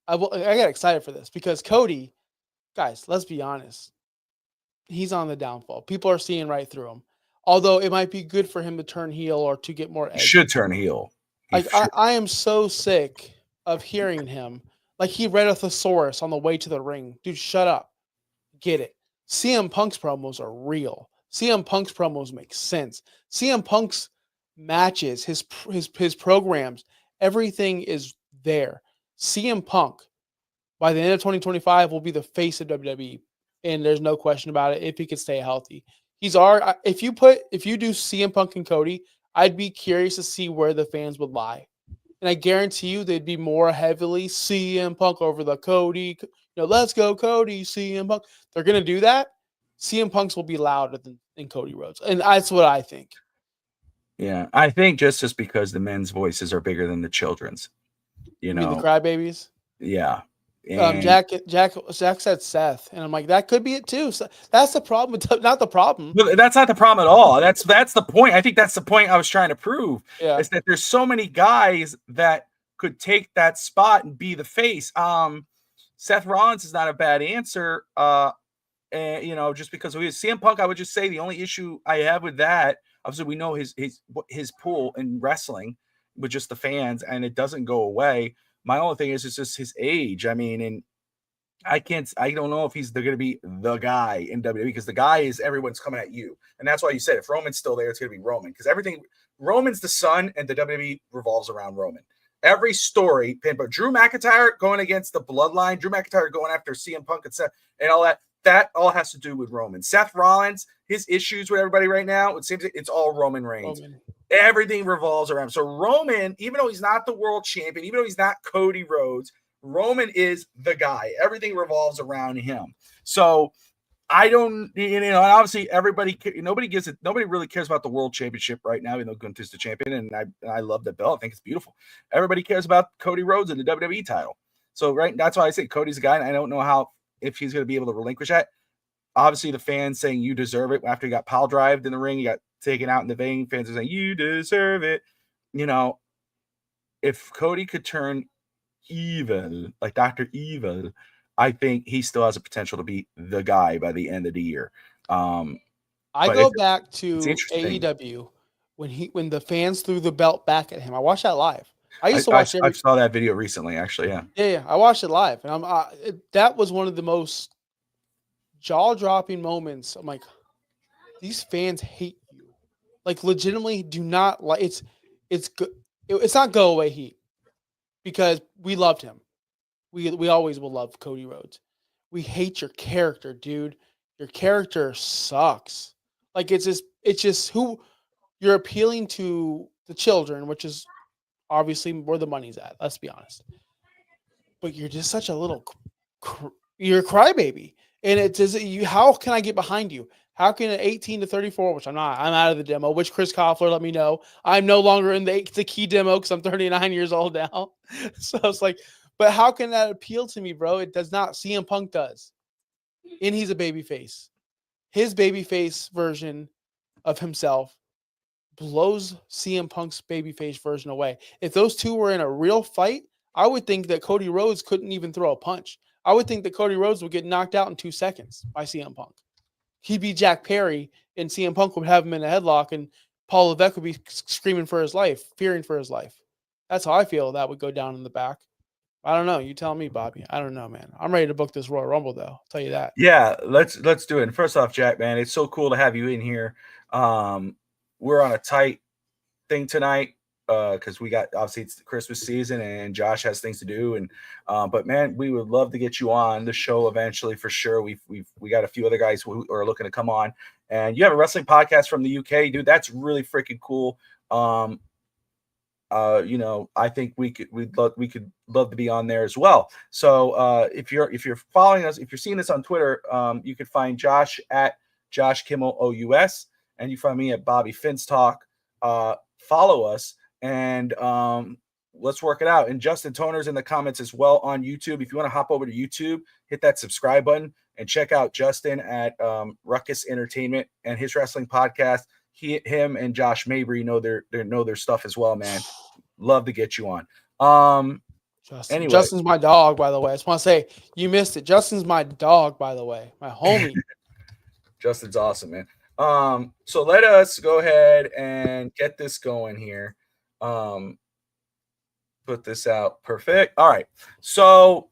I got excited for this because Cody, guys, let's be honest. He's on the downfall. People are seeing right through him. Although it might be good for him to turn heel or to get more edge. He should turn heel. I am so sick of hearing him. Like he read a thesaurus on the way to the ring. Dude, shut up. Get it. CM Punk's promos are real. CM Punk's promos make sense. CM Punk's matches, his programs, everything is there. CM Punk, by the end of 2025, will be the face of WWE, and there's no question about it if he could stay healthy. If you do CM Punk and Cody, I'd be curious to see where the fans would lie. And I guarantee you they'd be more heavily CM Punk over the Cody. Let's go Cody, CM Punk. They're going to do that. CM Punk's will be louder than Cody Rhodes. And that's what I think. Yeah, I think just because the men's voices are bigger than the children's. You mean the crybabies? Yeah. And Jack said Seth, and I'm like, that could be it too. So that's the problem. Not the problem. But that's not the problem at all. That's the point. I think that's the point I was trying to prove. Yeah. Is that there's so many guys that could take that spot and be the face. Seth Rollins is not a bad answer. And just because we CM Punk, I would just say the only issue I have with that, obviously we know his pull in wrestling with just the fans, and it doesn't go away. My only thing is it's just his age. I mean, and I don't know if they're going to be the guy in WWE because the guy is everyone's coming at you. And that's why you said if Roman's still there, it's going to be Roman because Roman's the son and the WWE revolves around Roman. Every story, but Drew McIntyre going against the Bloodline, Drew McIntyre going after CM Punk and Seth and all that all has to do with Roman. Seth Rollins, his issues with everybody right now, it seems it's all Roman Reigns. Everything revolves around him. So Roman, even though he's not the world champion, even though he's not Cody Rhodes, Roman is the guy. Everything revolves around him. So I don't, obviously nobody really cares about the world championship right now, even though Gunther's the champion, and I love the belt. I think it's beautiful. Everybody cares about Cody Rhodes and the WWE title. So that's why I say Cody's the guy, and I don't know if he's going to be able to relinquish that. Obviously, the fans saying you deserve it after he got pile drived in the ring, he got taken out in the vein. Fans are saying you deserve it. If Cody could turn evil, like Dr. Evil, I think he still has a potential to be the guy by the end of the year. I go back to AEW when the fans threw the belt back at him. I watched that live. I saw that video recently, actually. Yeah. Yeah. I watched it live, and that was one of the most jaw-dropping moments. I'm like, these fans hate you. Like, legitimately, do not like. It's not go away heat because we loved him. We always will love Cody Rhodes. We hate your character, dude. Your character sucks. Like it's just who you're appealing to the children, which is obviously where the money's at. Let's be honest. But you're just such a little, you're a crybaby, and it does you. How can I get behind you? How can an 18 to 34, which I'm not, I'm out of the demo, which Chris Koffler let me know. I'm no longer in the key demo because I'm 39 years old now. So it's like, but how can that appeal to me, bro? It does not. CM Punk does. And he's a babyface. His babyface version of himself blows CM Punk's babyface version away. If those two were in a real fight, I would think that Cody Rhodes couldn't even throw a punch. I would think that Cody Rhodes would get knocked out in 2 seconds by CM Punk. He'd be Jack Perry, and CM Punk would have him in a headlock, and Paul Levesque would be screaming for his life, fearing for his life. That's how I feel that would go down in the back. I don't know. You tell me, Bobby. I don't know, man. I'm ready to book this Royal Rumble, though. I'll tell you that. Yeah, let's do it. And first off, Jack, man, it's so cool to have you in here. We're on a tight thing tonight because we got, obviously it's the Christmas season and Josh has things to do. And but man, we would love to get you on the show eventually for sure. We got a few other guys who are looking to come on, and you have a wrestling podcast from the UK, dude. That's really freaking cool. I think we could love to be on there as well. So if you're following us, if you're seeing this on Twitter, you can find Josh at Josh Kimmel OUS, and you find me at Bobby Fins Talk. Follow us and let's work it out. And Justin Toner's in the comments as well on YouTube. If you want to hop over to YouTube, hit that subscribe button and check out Justin at Ruckus Entertainment and his wrestling podcast. Him and Josh Mabry know their stuff as well, man. Love to get you on. Anyway. Justin's my dog, by the way. I just want to say you missed it. Justin's my dog, by the way, my homie. Justin's awesome, man. So let us go ahead and get this going here. Put this out. Perfect. All right. So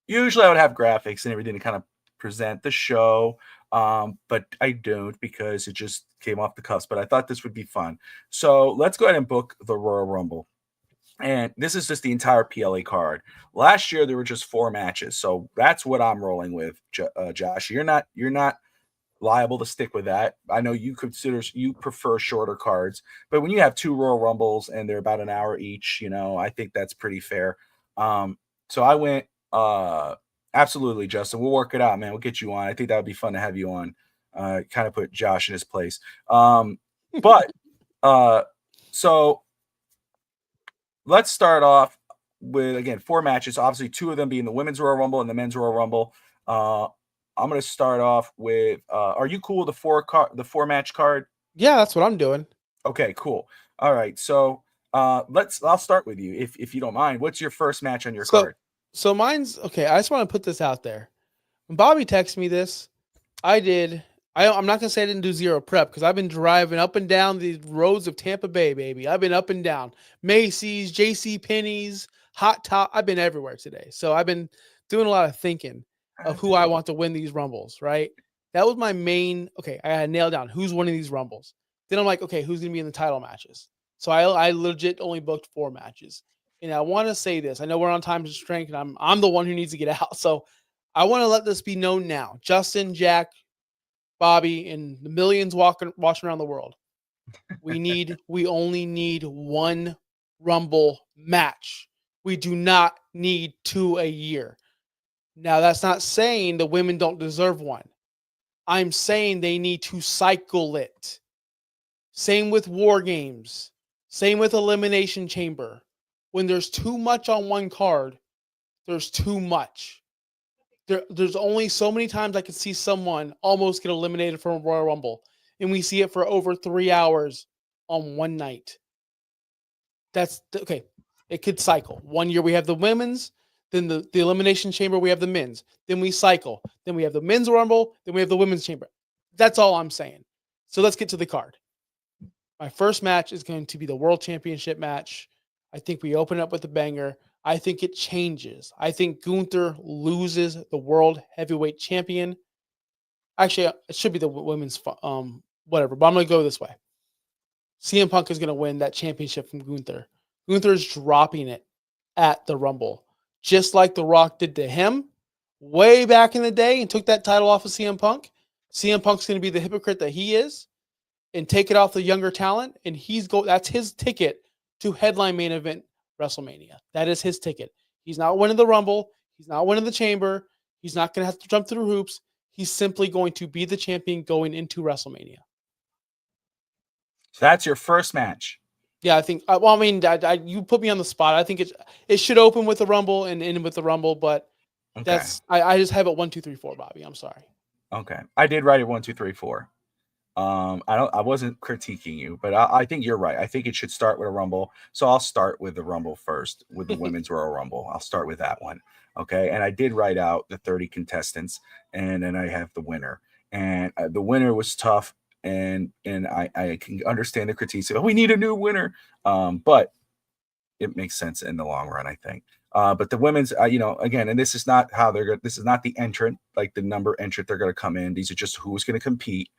usually I would have graphics and everything to kind of present the show. But I don't because it just came off the cuffs. But I thought this would be fun. So let's go ahead and book the Royal Rumble. And this is just the entire PLA card. Last year there were just 4 matches, so that's what I'm rolling with, Josh. You're not liable to stick with that. I know you prefer shorter cards, but when you have 2 Royal Rumbles and they're about an hour each, I think that's pretty fair. So I went. Absolutely, Justin. We'll work it out, man. We'll get you on. I think that would be fun to have you on. Kind of put Josh in his place. So let's start off with, again, 4 matches. Obviously, 2 of them being the Women's Royal Rumble and the Men's Royal Rumble. I'm going to start off with, are you cool with the 4-match card? Yeah, that's what I'm doing. Okay, cool. All right. So I'll start with you if you don't mind. What's your first match on your card? So mine's okay. I just want to put this out there. When Bobby texted me this, I'm not gonna say I didn't do zero prep because I've been driving up and down the roads of Tampa Bay, baby. I've been up and down Macy's, J.C. Penney's, Hot Top. I've been everywhere today, so I've been doing a lot of thinking of who I want to win these Rumbles. Right, that was my main. Okay, I had nailed down who's winning these Rumbles. Then I'm like, okay, who's gonna be in the title matches? So I legit only booked 4 matches. And I want to say this. I know we're on time constraint, and I'm the one who needs to get out. So I want to let this be known now. Justin, Jack, Bobby, and the millions watching around the world. We only need 1 Rumble match. We do not need 2 a year. Now, that's not saying the women don't deserve one. I'm saying they need to cycle it. Same with War Games. Same with Elimination Chamber. When there's too much on one card, there's too much. There's only so many times I can see someone almost get eliminated from a Royal Rumble, and we see it for over 3 hours on one night. That's okay. It could cycle. One year we have the women's, then the Elimination Chamber, we have the men's. Then we cycle. Then we have the men's Rumble, then we have the women's chamber. That's all I'm saying. So let's get to the card. My first match is going to be the World Championship match. I think we open up with a banger. I think it changes. I think Gunther loses the World Heavyweight Champion. Actually, it should be the women's whatever, but I'm going to go this way. CM Punk is going to win that championship from Gunther. Gunther's dropping it at the Rumble, just like The Rock did to him way back in the day and took that title off of CM Punk. CM Punk's going to be the hypocrite that he is and take it off the younger talent, and that's his ticket to headline main event WrestleMania. That is his ticket. He's not winning the Rumble. He's not winning the Chamber. He's not going to have to jump through hoops. He's simply going to be the champion going into WrestleMania. So that's your first match. Yeah, I think. Well, I mean, you put me on the spot. I think it should open with the Rumble and end with the Rumble, but I just have it 1, 2, 3, 4, Bobby. I'm sorry. Okay, I did write it 1, 2, 3, 4. I wasn't critiquing you, but I think you're right. I think it should start with a Rumble. So I'll start with the Rumble first, with the Women's Royal Rumble. I'll start with that one. Okay. And I did write out the 30 contestants, and then I have the winner. And the winner was tough. And I can understand the critiques. Oh, we need a new winner. But it makes sense in the long run, I think. But the women's, again, and this is not how they're going. This is not the entrant, like the number entrant they're going to come in. These are just who's going to compete,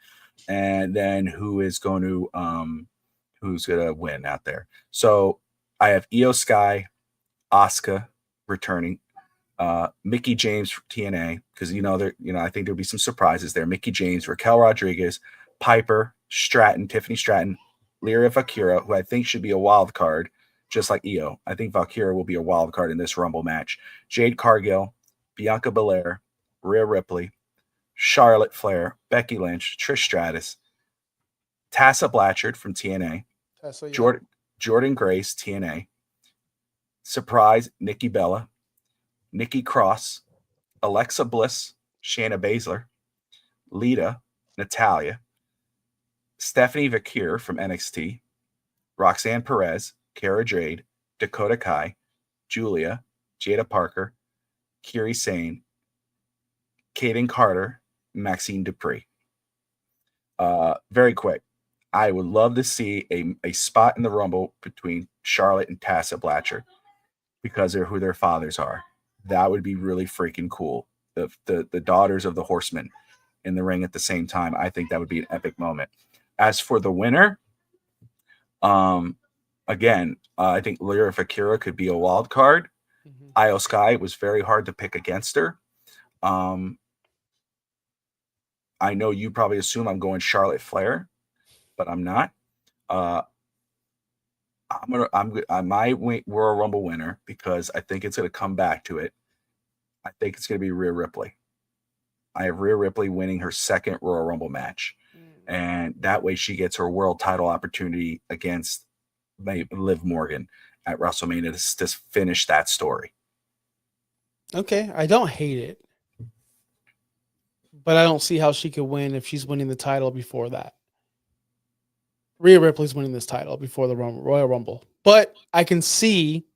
and then who's going to win out there. So I have Io Sky, Asuka returning, Mickey James for TNA, because I think there'll be some surprises there. Mickey James, Raquel Rodriguez, Piper, Tiffany Stratton, Lyra Valkyria, who I think should be a wild card, just like Io. I think Valkyria will be a wild card in this Rumble match. Jade Cargill, Bianca Belair, Rhea Ripley, Charlotte Flair, Becky Lynch, Trish Stratus, Tessa Blanchard from TNA, Jordan Grace, TNA, Surprise, Nikki Bella, Nikki Cross, Alexa Bliss, Shayna Baszler, Lita, Natalia, Stephanie Vakir from NXT, Roxanne Perez, Cara Jade, Dakota Kai, Julia, Jada Parker, Kairi Sane, Kaden Carter, Maxine Dupree. Very quick. I would love to see a spot in the Rumble between Charlotte and Tessa Blanchard because they're who their fathers are. That would be really freaking cool. The daughters of the Horsemen in the ring at the same time. I think that would be an epic moment. As for the winner, again, I think Lyra Valkyria could be a wild card. Mm-hmm. Io Sky was very hard to pick against her. I know you probably assume I'm going Charlotte Flair, but I'm not. I'm my Royal Rumble winner, because I think it's going to come back to it. I think it's going to be Rhea Ripley. I have Rhea Ripley winning her second Royal Rumble match, and that way she gets her world title opportunity against Liv Morgan at WrestleMania to finish that story. Okay, I don't hate it, but I don't see how she could win if she's winning the title before that. Rhea Ripley's winning this title before the Royal Rumble, but I can see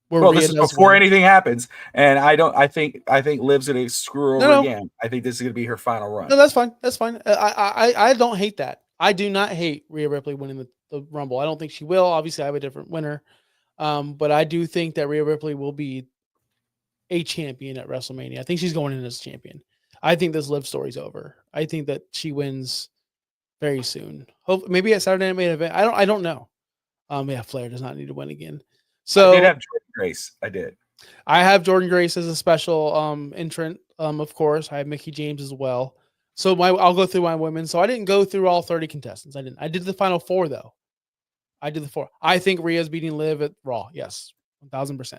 where Rhea this is does before win. anything happens, and I think Liv's gonna screw her over again. I think this is gonna be her final run. No, that's fine. That's fine. I don't hate that. I do not hate Rhea Ripley winning the Rumble. I don't think she will. Obviously, I have a different winner, but I do think that Rhea Ripley will be a champion at WrestleMania. I think she's going in as champion. I think this Liv story's over. I think that she wins very soon. Hope maybe at Saturday Night Main Event. I don't know. Yeah, Flair does not need to win again. So I did have Jordan Grace. I did. I have Jordan Grace as a special entrant. Of course, I have Mickey James as well. So I'll go through my women. So I didn't go through all 30 contestants. I didn't. I did the final 4 though. I did the 4. I think Rhea's beating Liv at Raw. Yes, 1,000%.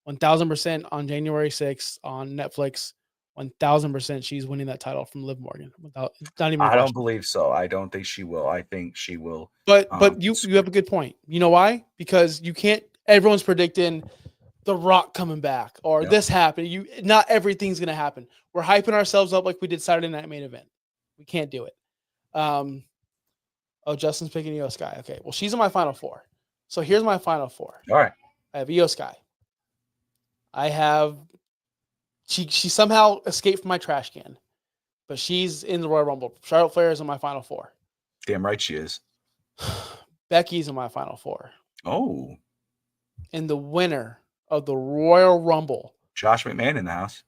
1,000% on January 6th on Netflix. 1,000% she's winning that title from Liv Morgan. Not even. I don't believe so. I don't think she will. I think she will. But you have a good point. You know why? Because you can't. Everyone's predicting The Rock coming back or this happening. Not everything's gonna happen. We're hyping ourselves up like we did Saturday Night Main Event. We can't do it. Justin's picking Io Sky. Okay, well she's in my final 4. So here's my final 4. All right. I have Io Sky. I have she somehow escaped from my trash can, but she's in the Royal Rumble. Charlotte Flair is in my final 4. Damn right she is. Becky's in my final 4. Oh. And the winner of the Royal Rumble, Josh McMahon in the house.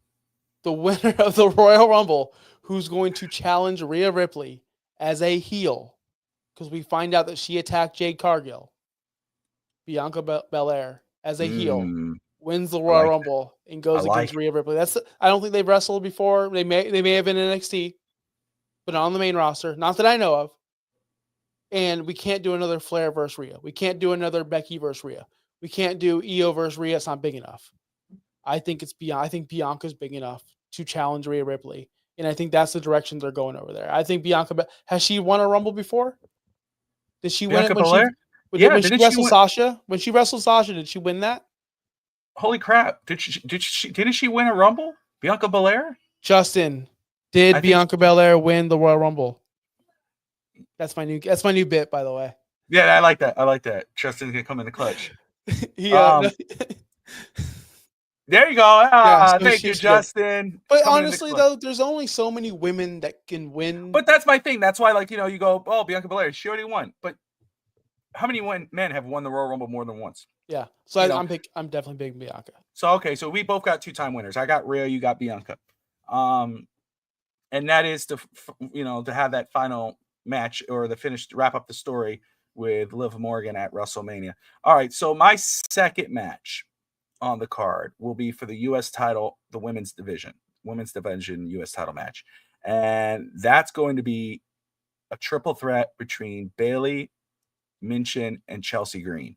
The winner of the Royal Rumble, who's going to challenge Rhea Ripley as a heel, because we find out that she attacked Jade Cargill. Bianca Belair as a heel wins the Royal Rumble and goes against Rhea Ripley. I don't think they've wrestled before. They may have been in NXT, but on the main roster, not that I know of. And we can't do another Flair versus Rhea. We can't do another Becky versus Rhea. We can't do Io versus Rhea. It's not big enough. I think Bianca's big enough to challenge Rhea Ripley. And I think that's the direction they're going over there. I think Bianca, has she won a Rumble before? Did she win it when she wrestled Sasha? When she wrestled Sasha, did she win that? Holy crap. Didn't she win a Rumble? Bianca Belair? Justin, did Bianca Belair win the Royal Rumble? That's my new bit, by the way. Yeah, I like that. I like that. Justin's gonna come in the clutch. No, There you go. yeah, so Thank she you, should get it. Justin. But Coming in the honestly, clutch. though, there's only so many women that can win. But that's my thing. That's why, like, you go, oh, Bianca Belair, she already won. But how many men have won the Royal Rumble more than once? Yeah, so You know. I'm definitely picking Bianca. So okay, so we both got 2-time winners. I got Rhea, you got Bianca. And that is to have that final match or the finish to wrap up the story with Liv Morgan at WrestleMania. All right, so my second match on the card will be for the U.S. title, the women's division U.S. title match, and that's going to be a triple threat between Bayley, Minchin, and Chelsea Green.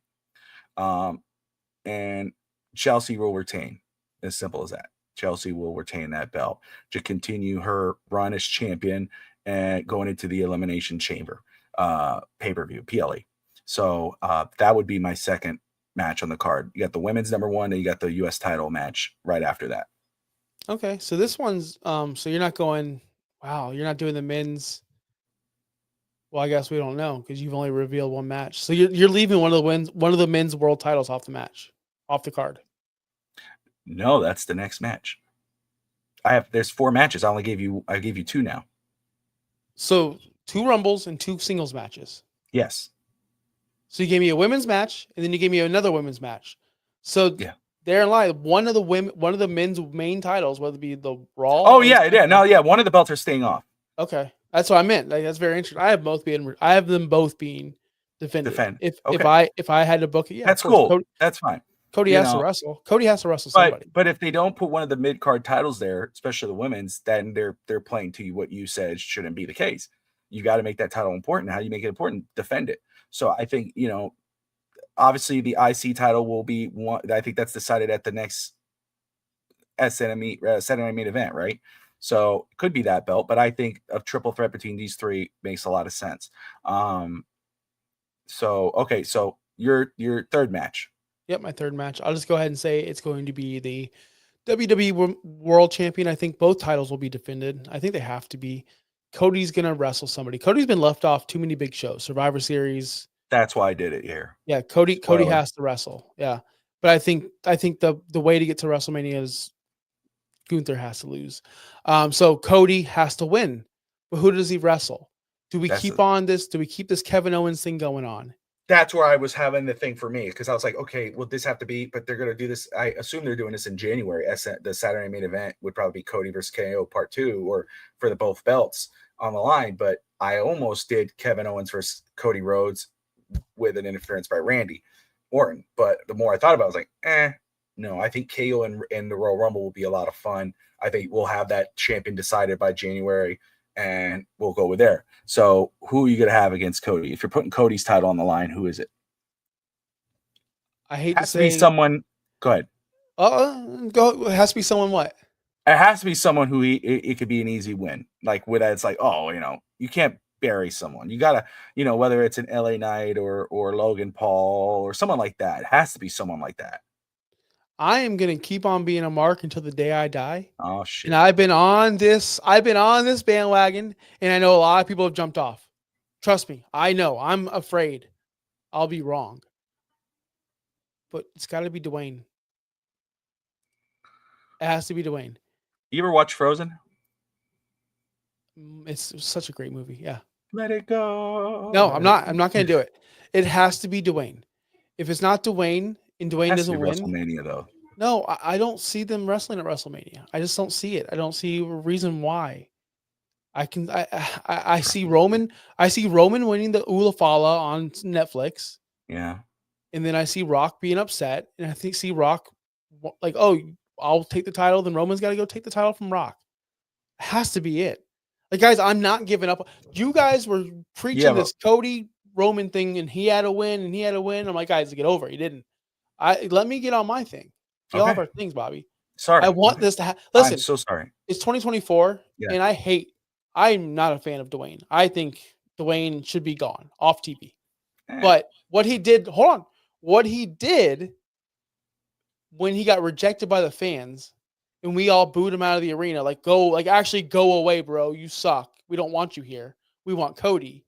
And Chelsea will retain. As simple as that. Chelsea will retain that belt to continue her run as champion and going into the Elimination Chamber pay-per-view, PLE. So that would be my second match on the card. You got the women's number one, and you got the U.S. title match right after that. Okay, so this one's so you're not going. Wow, you're not doing the men's. Well, I guess we don't know because you've only revealed one match. So you're leaving one of the men's world titles off the card. No, that's the next match. There's 4 matches. I gave you 2 now. So 2 Rumbles and 2 singles matches. Yes. So you gave me a women's match, and then you gave me another women's match. So yeah, therein lies one of the men's main titles, whether it be the Raw. Oh yeah. No, yeah. One of the belts are staying off. Okay, that's what I meant. Like, that's very interesting. I have them both being defended. If I had to book it, yeah, that's cool. That's fine. Cody has to wrestle. Cody has to wrestle somebody. But if they don't put one of the mid card titles there, especially the women's, then they're playing to what you said shouldn't be the case. You got to make that title important. How do you make it important? Defend it. So I think obviously the IC title will be one. I think that's decided at the next Saturday Night event, right? So it could be that belt, but I think a triple threat between these 3 makes a lot of sense. So okay, so your third match. Yep, my third match. I'll just go ahead and say it's going to be the WWE World Champion. I think both titles will be defended. I think they have to be. Cody's going to wrestle somebody. Cody's been left off too many big shows. Survivor Series. That's why I did it here. Yeah, Cody has to wrestle. Yeah. But I think the way to get to WrestleMania is Gunther has to lose. So Cody has to win. But who does he wrestle? Do we keep this Kevin Owens thing going on? That's where I was having the thing for me, because I was like, okay, will this have to be? But they're going to do this. I assume they're doing this in January. The Saturday main event would probably be Cody versus KO Part 2, or for the both belts on the line. But I almost did Kevin Owens versus Cody Rhodes with an interference by Randy Orton. But the more I thought about it, I was like, no. I think KO and the Royal Rumble will be a lot of fun. I think we'll have that champion decided by January, and we'll go with there. So who are you going to have against Cody? If you're putting Cody's title on the line, who is it? I hate to say be someone. Go ahead. It has to be someone what? It has to be someone who it could be an easy win. Like with that, it's like, you can't bury someone. You gotta, whether it's an LA Knight or Logan Paul or someone like that. It has to be someone like that. I am gonna keep on being a mark until the day I die. Oh shit! And I've been on this bandwagon, and I know a lot of people have jumped off. Trust me, I know. I'm afraid I'll be wrong, but it's got to be Dwayne. It has to be Dwayne. You ever watch Frozen? It's such a great movie. Yeah. Let it go. No, I'm not going to do it. It has to be Dwayne. If it's not Dwayne and Dwayne doesn't win, WrestleMania though. No, I don't see them wrestling at WrestleMania. I just don't see it. I don't see a reason why. I see Roman. I see Roman winning the Ulafala on Netflix. Yeah. And then I see Rock being upset, and I see Rock like, oh, I'll take the title. Then Roman's got to go take the title from Rock. It has to be it. Like, guys, I'm not giving up. You guys were preaching this Cody Roman thing, and he had to win, and he had to win. I'm like, guys, get over it. He didn't. Let me get on my thing. Get off our things, Bobby. Sorry. I want this to happen. Listen, I'm so sorry. It's 2024, and I'm not a fan of Dwayne. I think Dwayne should be gone off TV. But what he did, what he did when he got rejected by the fans and we all booed him out of the arena, actually go away, bro. You suck. We don't want you here. We want Cody.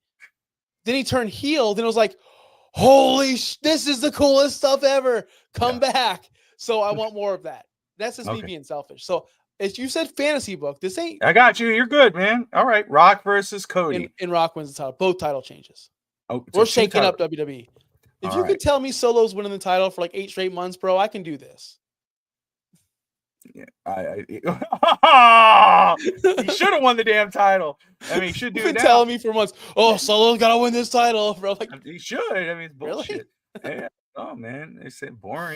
Then he turned heel. Then it was like, holy this is the coolest stuff ever. Come back. So I want more of that. That's just me being selfish. So as you said, fantasy book. This ain't. I got you. You're good, man. All right. Rock versus Cody. And Rock wins the title. Both title changes. Oh, we're shaking up WWE. If you could tell me Solo's winning the title for like 8 straight months, bro, I can do this. Yeah, he should have won the damn title. I mean, he should do it now. You've been telling me for months, Solo's got to win this title, bro. Like, he should. I mean, it's bullshit. Really? Yeah. Oh, man. They said boring.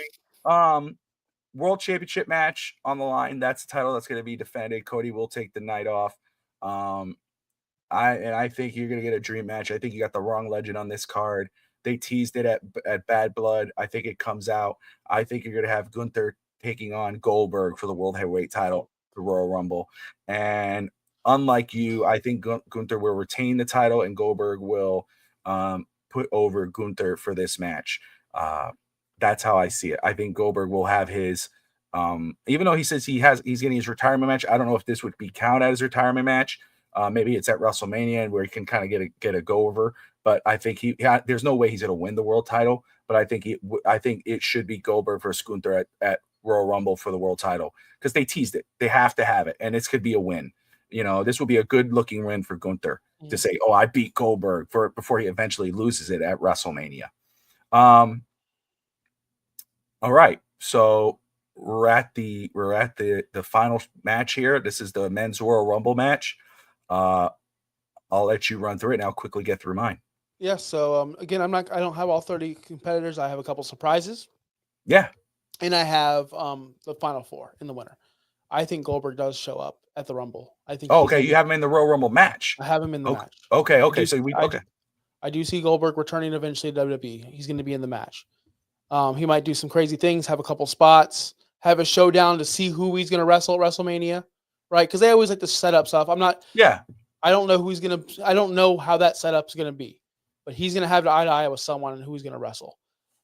World Championship match on the line. That's the title that's going to be defended. Cody will take the night off. I think you're going to get a dream match. I think you got the wrong legend on this card. They teased it at Bad Blood. I think it comes out. I think you're going to have Gunther taking on Goldberg for the World Heavyweight title, the Royal Rumble. And unlike you, I think Gunther will retain the title and Goldberg will put over Gunther for this match. That's how I see it. I think Goldberg will have his, even though he says he's getting his retirement match. I don't know if this would be counted as a retirement match. Maybe it's at WrestleMania where he can kind of get a go over. But I think there's no way he's going to win the world title. But I think it should be Goldberg versus Gunther at Royal Rumble for the world title because they teased it. They have to have it, and this could be a win. This will be a good looking win for Gunther to say, "Oh, I beat Goldberg" before he eventually loses it at WrestleMania. All right, so we're at the final match here. This is the men's Royal Rumble match. I'll let you run through it, and I'll quickly get through mine. Yeah. So again, I don't have all 30 competitors. I have a couple surprises. Yeah. And I have the final 4 in the winner. I think Goldberg does show up at the Rumble. I think. Oh, okay. You have him in the Royal Rumble match. I have him in the match. Okay. I do see Goldberg returning eventually to WWE. He's going to be in the match. He might do some crazy things, have a couple spots, have a showdown to see who he's going to wrestle at WrestleMania, right? Because they always like to set up stuff. I don't know I don't know how that setup's going to be, but he's going to have eye to eye with someone and who he's going to wrestle.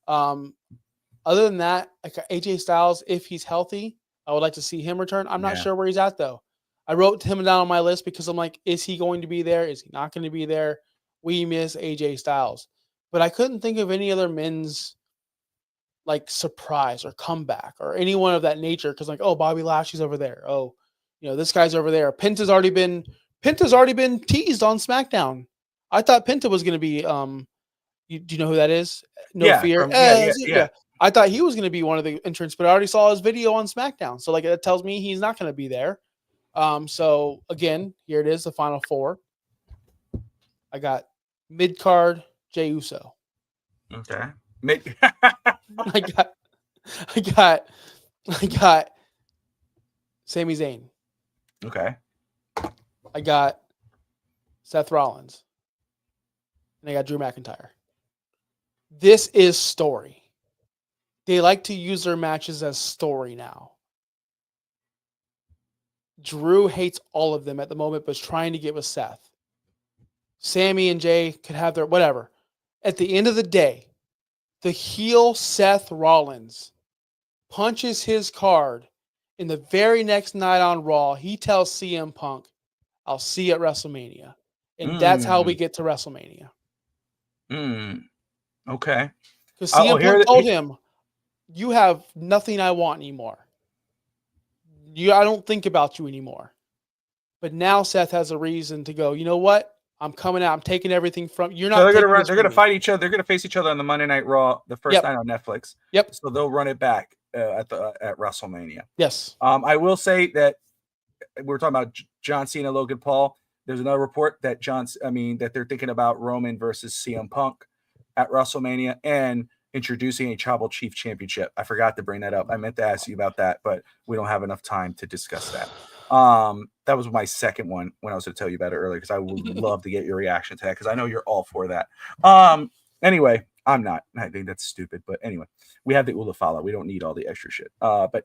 Other than that, like AJ Styles, if he's healthy, I would like to see him return. I'm not sure where he's at though. I wrote him down on my list because I'm like, is he going to be there? Is he not going to be there? We miss AJ Styles, but I couldn't think of any other men's like surprise or comeback or anyone of that nature. Cause like, Bobby Lashley's over there. This guy's over there. Penta's already been teased on SmackDown. I thought Penta was going to be, do you know who that is? No Fear. Yeah. I thought he was going to be one of the entrants, but I already saw his video on SmackDown. So like, that tells me he's not going to be there. So again, here it is, the final 4. I got mid-card Jey Uso. Okay. I got Sami Zayn. Okay. I got Seth Rollins. And I got Drew McIntyre. This is story. They like to use their matches as story now. Drew hates all of them at the moment, but is trying to get with Seth. Sammy and Jay could have their whatever. At the end of the day, the heel Seth Rollins punches his card in the very next night on Raw. He tells CM Punk, I'll see you at WrestleMania. And that's how we get to WrestleMania. Okay. Because CM Punk told him, you have nothing I want anymore. I don't think about you anymore. But now Seth has a reason to go, you know what? I'm coming out. I'm taking everything from you're not. So they're going to fight each other. They're going to face each other on the Monday Night Raw, the first night on Netflix. Yep. So they'll run it back at WrestleMania. Yes. I will say that we're talking about John Cena, Logan Paul. There's another report that that they're thinking about Roman versus CM Punk at WrestleMania and introducing a Tribal Chief Championship. I forgot to bring that up. I meant to ask you about that, but we don't have enough time to discuss that. That was my second one when I was going to tell you about it earlier because I would love to get your reaction to that because I know you're all for that. Anyway, I'm not. I think that's stupid, but anyway, we have the Ula follow. We don't need all the extra shit. But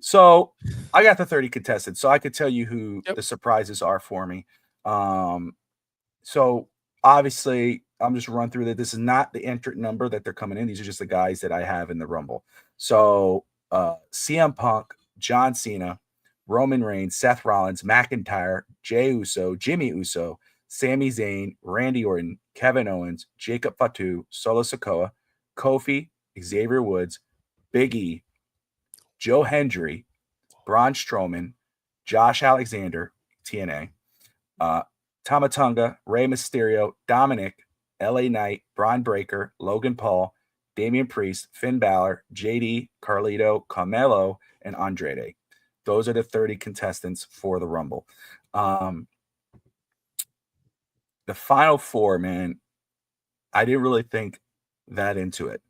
so I got the 30 contested, so I could tell you who the surprises are for me. So obviously, I'm just run through that. This is not the entrant number that they're coming in. These are just the guys that I have in the Rumble. So CM Punk, John Cena, Roman Reigns, Seth Rollins, McIntyre, Jey Uso, Jimmy Uso, Sami Zayn, Randy Orton, Kevin Owens, Jacob Fatu, Solo Sikoa, Kofi, Xavier Woods, Big E, Joe Hendry, Braun Strowman, Josh Alexander, TNA, Tamatonga, Rey Mysterio, Dominic, LA Knight, Braun Breaker, Logan Paul, Damian Priest, Finn Balor, JD, Carlito, Carmelo, and Andrade. Those are the 30 contestants for the Rumble. The final four, man, I didn't really think that into it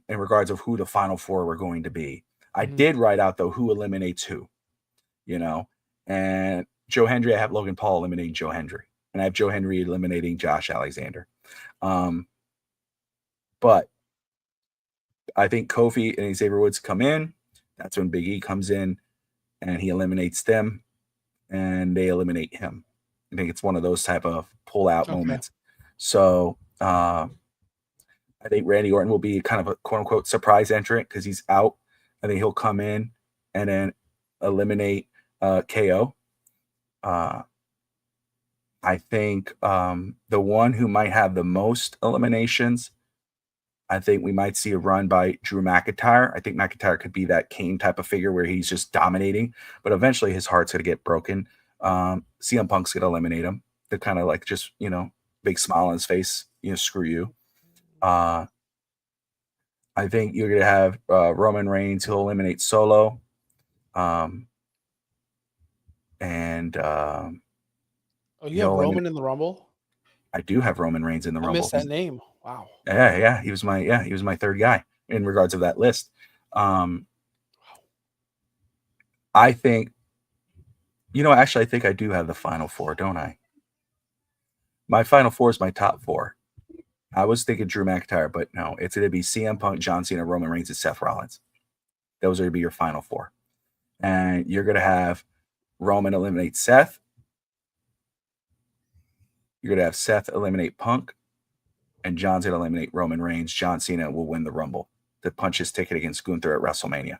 in regards of who the final four were going to be. I did write out, though, who eliminates who, and Joe Hendry, I have Logan Paul eliminating Joe Hendry, and I have Joe Hendry eliminating Josh Alexander. But I think Kofi and Xavier Woods come in. That's when Big E comes in, and he eliminates them, and they eliminate him. I think it's one of those type of pull-out moments. So I think Randy Orton will be kind of a quote-unquote surprise entrant because he's out. I think he'll come in and then eliminate KO. I think the one who might have the most eliminations, I think we might see a run by Drew McIntyre. I think McIntyre could be that Kane type of figure where he's just dominating, but eventually his heart's going to get broken. CM Punk's going to eliminate him. They're kind of like just, big smile on his face, screw you. I think you're going to have Roman Reigns, who'll eliminate Solo. You have Roman in the Rumble? I do have Roman Reigns in the Rumble. I missed that name. Wow. Yeah, he was my third guy in regards of that list. I think, actually, I think I do have the final four, don't I? My final four is my top four. I was thinking Drew McIntyre, but no, it's going to be CM Punk, John Cena, Roman Reigns, and Seth Rollins. Those are going to be your final four. And you're going to have Roman eliminate Seth. You're going to have Seth eliminate Punk. And John's going to eliminate Roman Reigns. John Cena will win the Rumble to punch his ticket against Gunther at WrestleMania.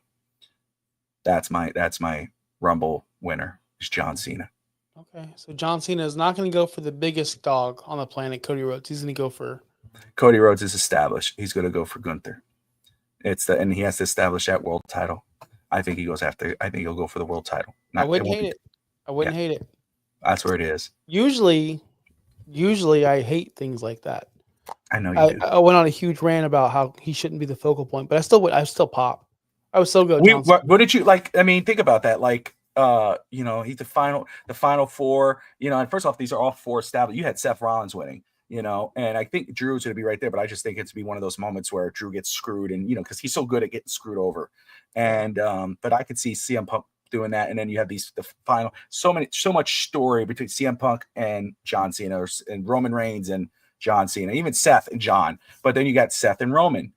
That's my Rumble winner, is John Cena. Okay, so John Cena is not going to go for the biggest dog on the planet, Cody Rhodes. He's going to go for... Cody Rhodes is established. He's going to go for Gunther. And he has to establish that world title. I think he'll go for the world title. I wouldn't hate it. That's where it is. Usually I hate things like that. I know you do. I went on a huge rant about how he shouldn't be the focal point, but I still pop. I would still go. What did you like? I mean, think about that. Like, he's the final four. And first off, these are all four established. You had Seth Rollins winning. And I think Drew's going to be right there, but I just think it's to be one of those moments where Drew gets screwed, and because he's so good at getting screwed over. And but I could see CM Punk doing that, and then you have the final so much story between CM Punk and John Cena, and Roman Reigns and John Cena, even Seth and John. But then you got Seth and Roman,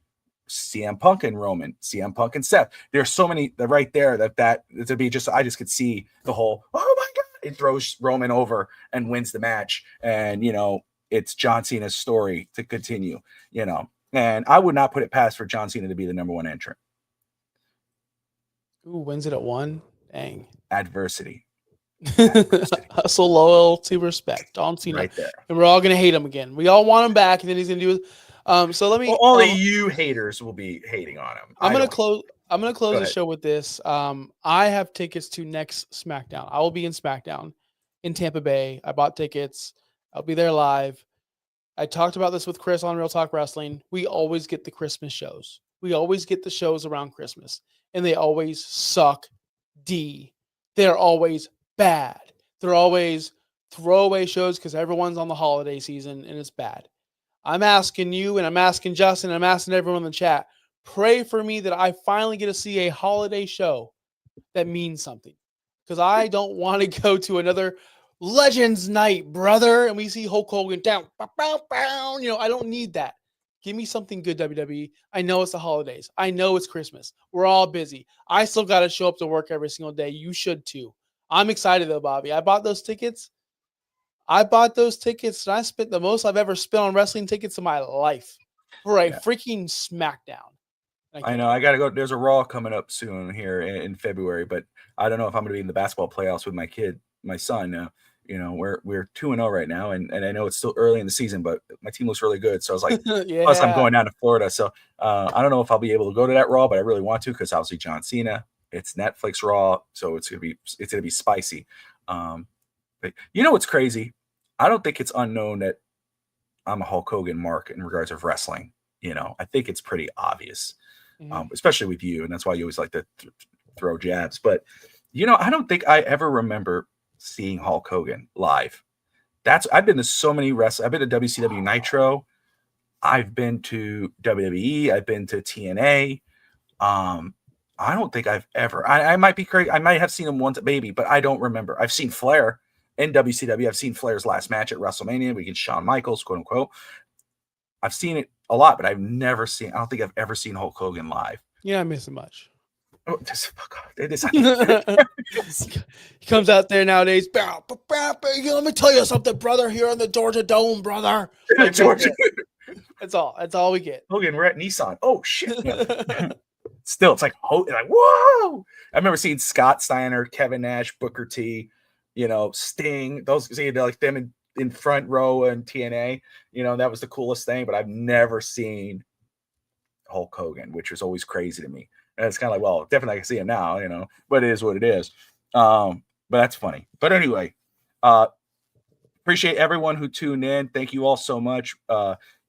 CM Punk and Roman, CM Punk and Seth. There's so many right there that to be just, I just could see the whole, oh my God, it throws Roman over and wins the match. And, it's John Cena's story to continue, and I would not put it past for John Cena to be the number one entrant. Ooh, wins it at one? Dang. Adversity. Hustle, loyalty, respect. John Cena. Right there. And we're all going to hate him again. We all want him back, and then he's going to do it. So let me. Well, only you haters will be hating on him. I'm going to close the show with this. I have tickets to next SmackDown. I will be in SmackDown in Tampa Bay. I bought tickets. I'll be there live. I talked about this with Chris on Real Talk Wrestling. We always get the Christmas shows. We always get the shows around Christmas, and they always suck D. They're always bad. They're always throwaway shows because everyone's on the holiday season, and it's bad. I'm asking you, and I'm asking Justin, and I'm asking everyone in the chat, pray for me that I finally get to see a holiday show that means something, because I don't want to go to another Legends Night, brother, and we see Hulk Hogan down. I don't need that. Give me something good, WWE. I know it's the holidays. I know it's Christmas. We're all busy. I still got to show up to work every single day. You should too. I'm excited though, Bobby. I bought those tickets, and I spent the most I've ever spent on wrestling tickets in my life for a freaking SmackDown. I know. I got to go. There's a Raw coming up soon here in February, but I don't know if I'm going to be in the basketball playoffs with my son. You know, we're 2-0 right now, and I know it's still early in the season, but my team looks really good. So I was like, plus I'm Yeah. going down to Florida, so I don't know if I'll be able to go to that Raw, but I really want to because obviously John Cena. It's Netflix Raw, so it's gonna be spicy. But you know what's crazy? I don't think it's unknown that I'm a Hulk Hogan mark in regards of wrestling. You know, I think it's pretty obvious, Mhm. especially with you, and that's why you always like to throw jabs. But you know, I don't think I ever remember seeing Hulk Hogan live. I've been to so many wrestling. I've been to WCW Nitro. I've been to WWE. I've been to TNA. Um, I don't think I've ever. I might be crazy. I might have seen him once, maybe, but I don't remember. I've seen Flair in WCW. I've seen Flair's last match at WrestleMania against Shawn Michaels, quote unquote. I've seen it a lot, but I've never seen. I don't think I've ever seen Hulk Hogan live. You're not missing much. Oh, just fuck off. He comes out there nowadays. Bow, bow, bow, bow. Let me tell you something, brother. Here on the Georgia Dome, brother. Like, Georgia. That's all. That's all we get. Hogan, we're at Nissan. Oh shit! You know. Still, it's like whoa! I remember seeing Scott Steiner, Kevin Nash, Booker T, you know, Sting. Those like them in front row in TNA. You know, that was the coolest thing. But I've never seen Hulk Hogan, which was always crazy to me. And it's kind of like, well, definitely I can see him now, you know, but it is what it is. But that's funny. But anyway, appreciate everyone who tuned in. Thank you all so much.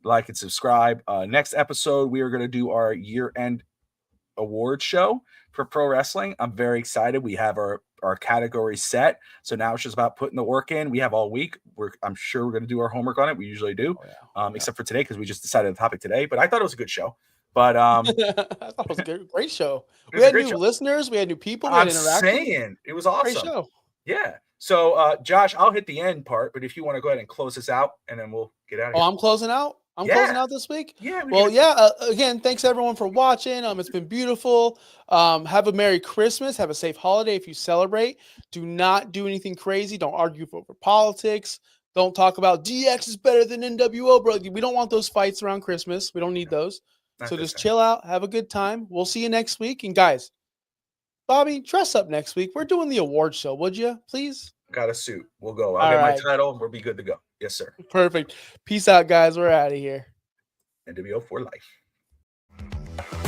Like and subscribe. Next episode, we are going to do our year-end award show for pro wrestling. I'm very excited. We have our category set. So now it's just about putting the work in. We have all week. I'm sure we're going to do our homework on it. We usually do, except for today because we just decided the topic today. But I thought it was a good show. But I thought it was a great show. We a had great new show. listeners. We had new people. We had I'm interactions. saying it was awesome. Great show. Yeah. So, Josh, I'll hit the end part, but if you want to go ahead and close this out, and then we'll get out of here. Oh, I'm closing out. I'm closing out this week. Yeah. Well, again, thanks everyone for watching. It's been beautiful. Have a Merry Christmas. Have a safe holiday if you celebrate. Do not do anything crazy. Don't argue over politics. Don't talk about DX is better than NWO, bro. We don't want those fights around Christmas. We don't need those. So just chill out. Have a good time. We'll see you next week. And guys, Bobby, dress up next week. We're doing the award show. Would you, please? Got a suit. We'll go. I'll get my title. We'll be good to go. Yes, sir. Perfect. Peace out, guys. We're out of here. NWO for life.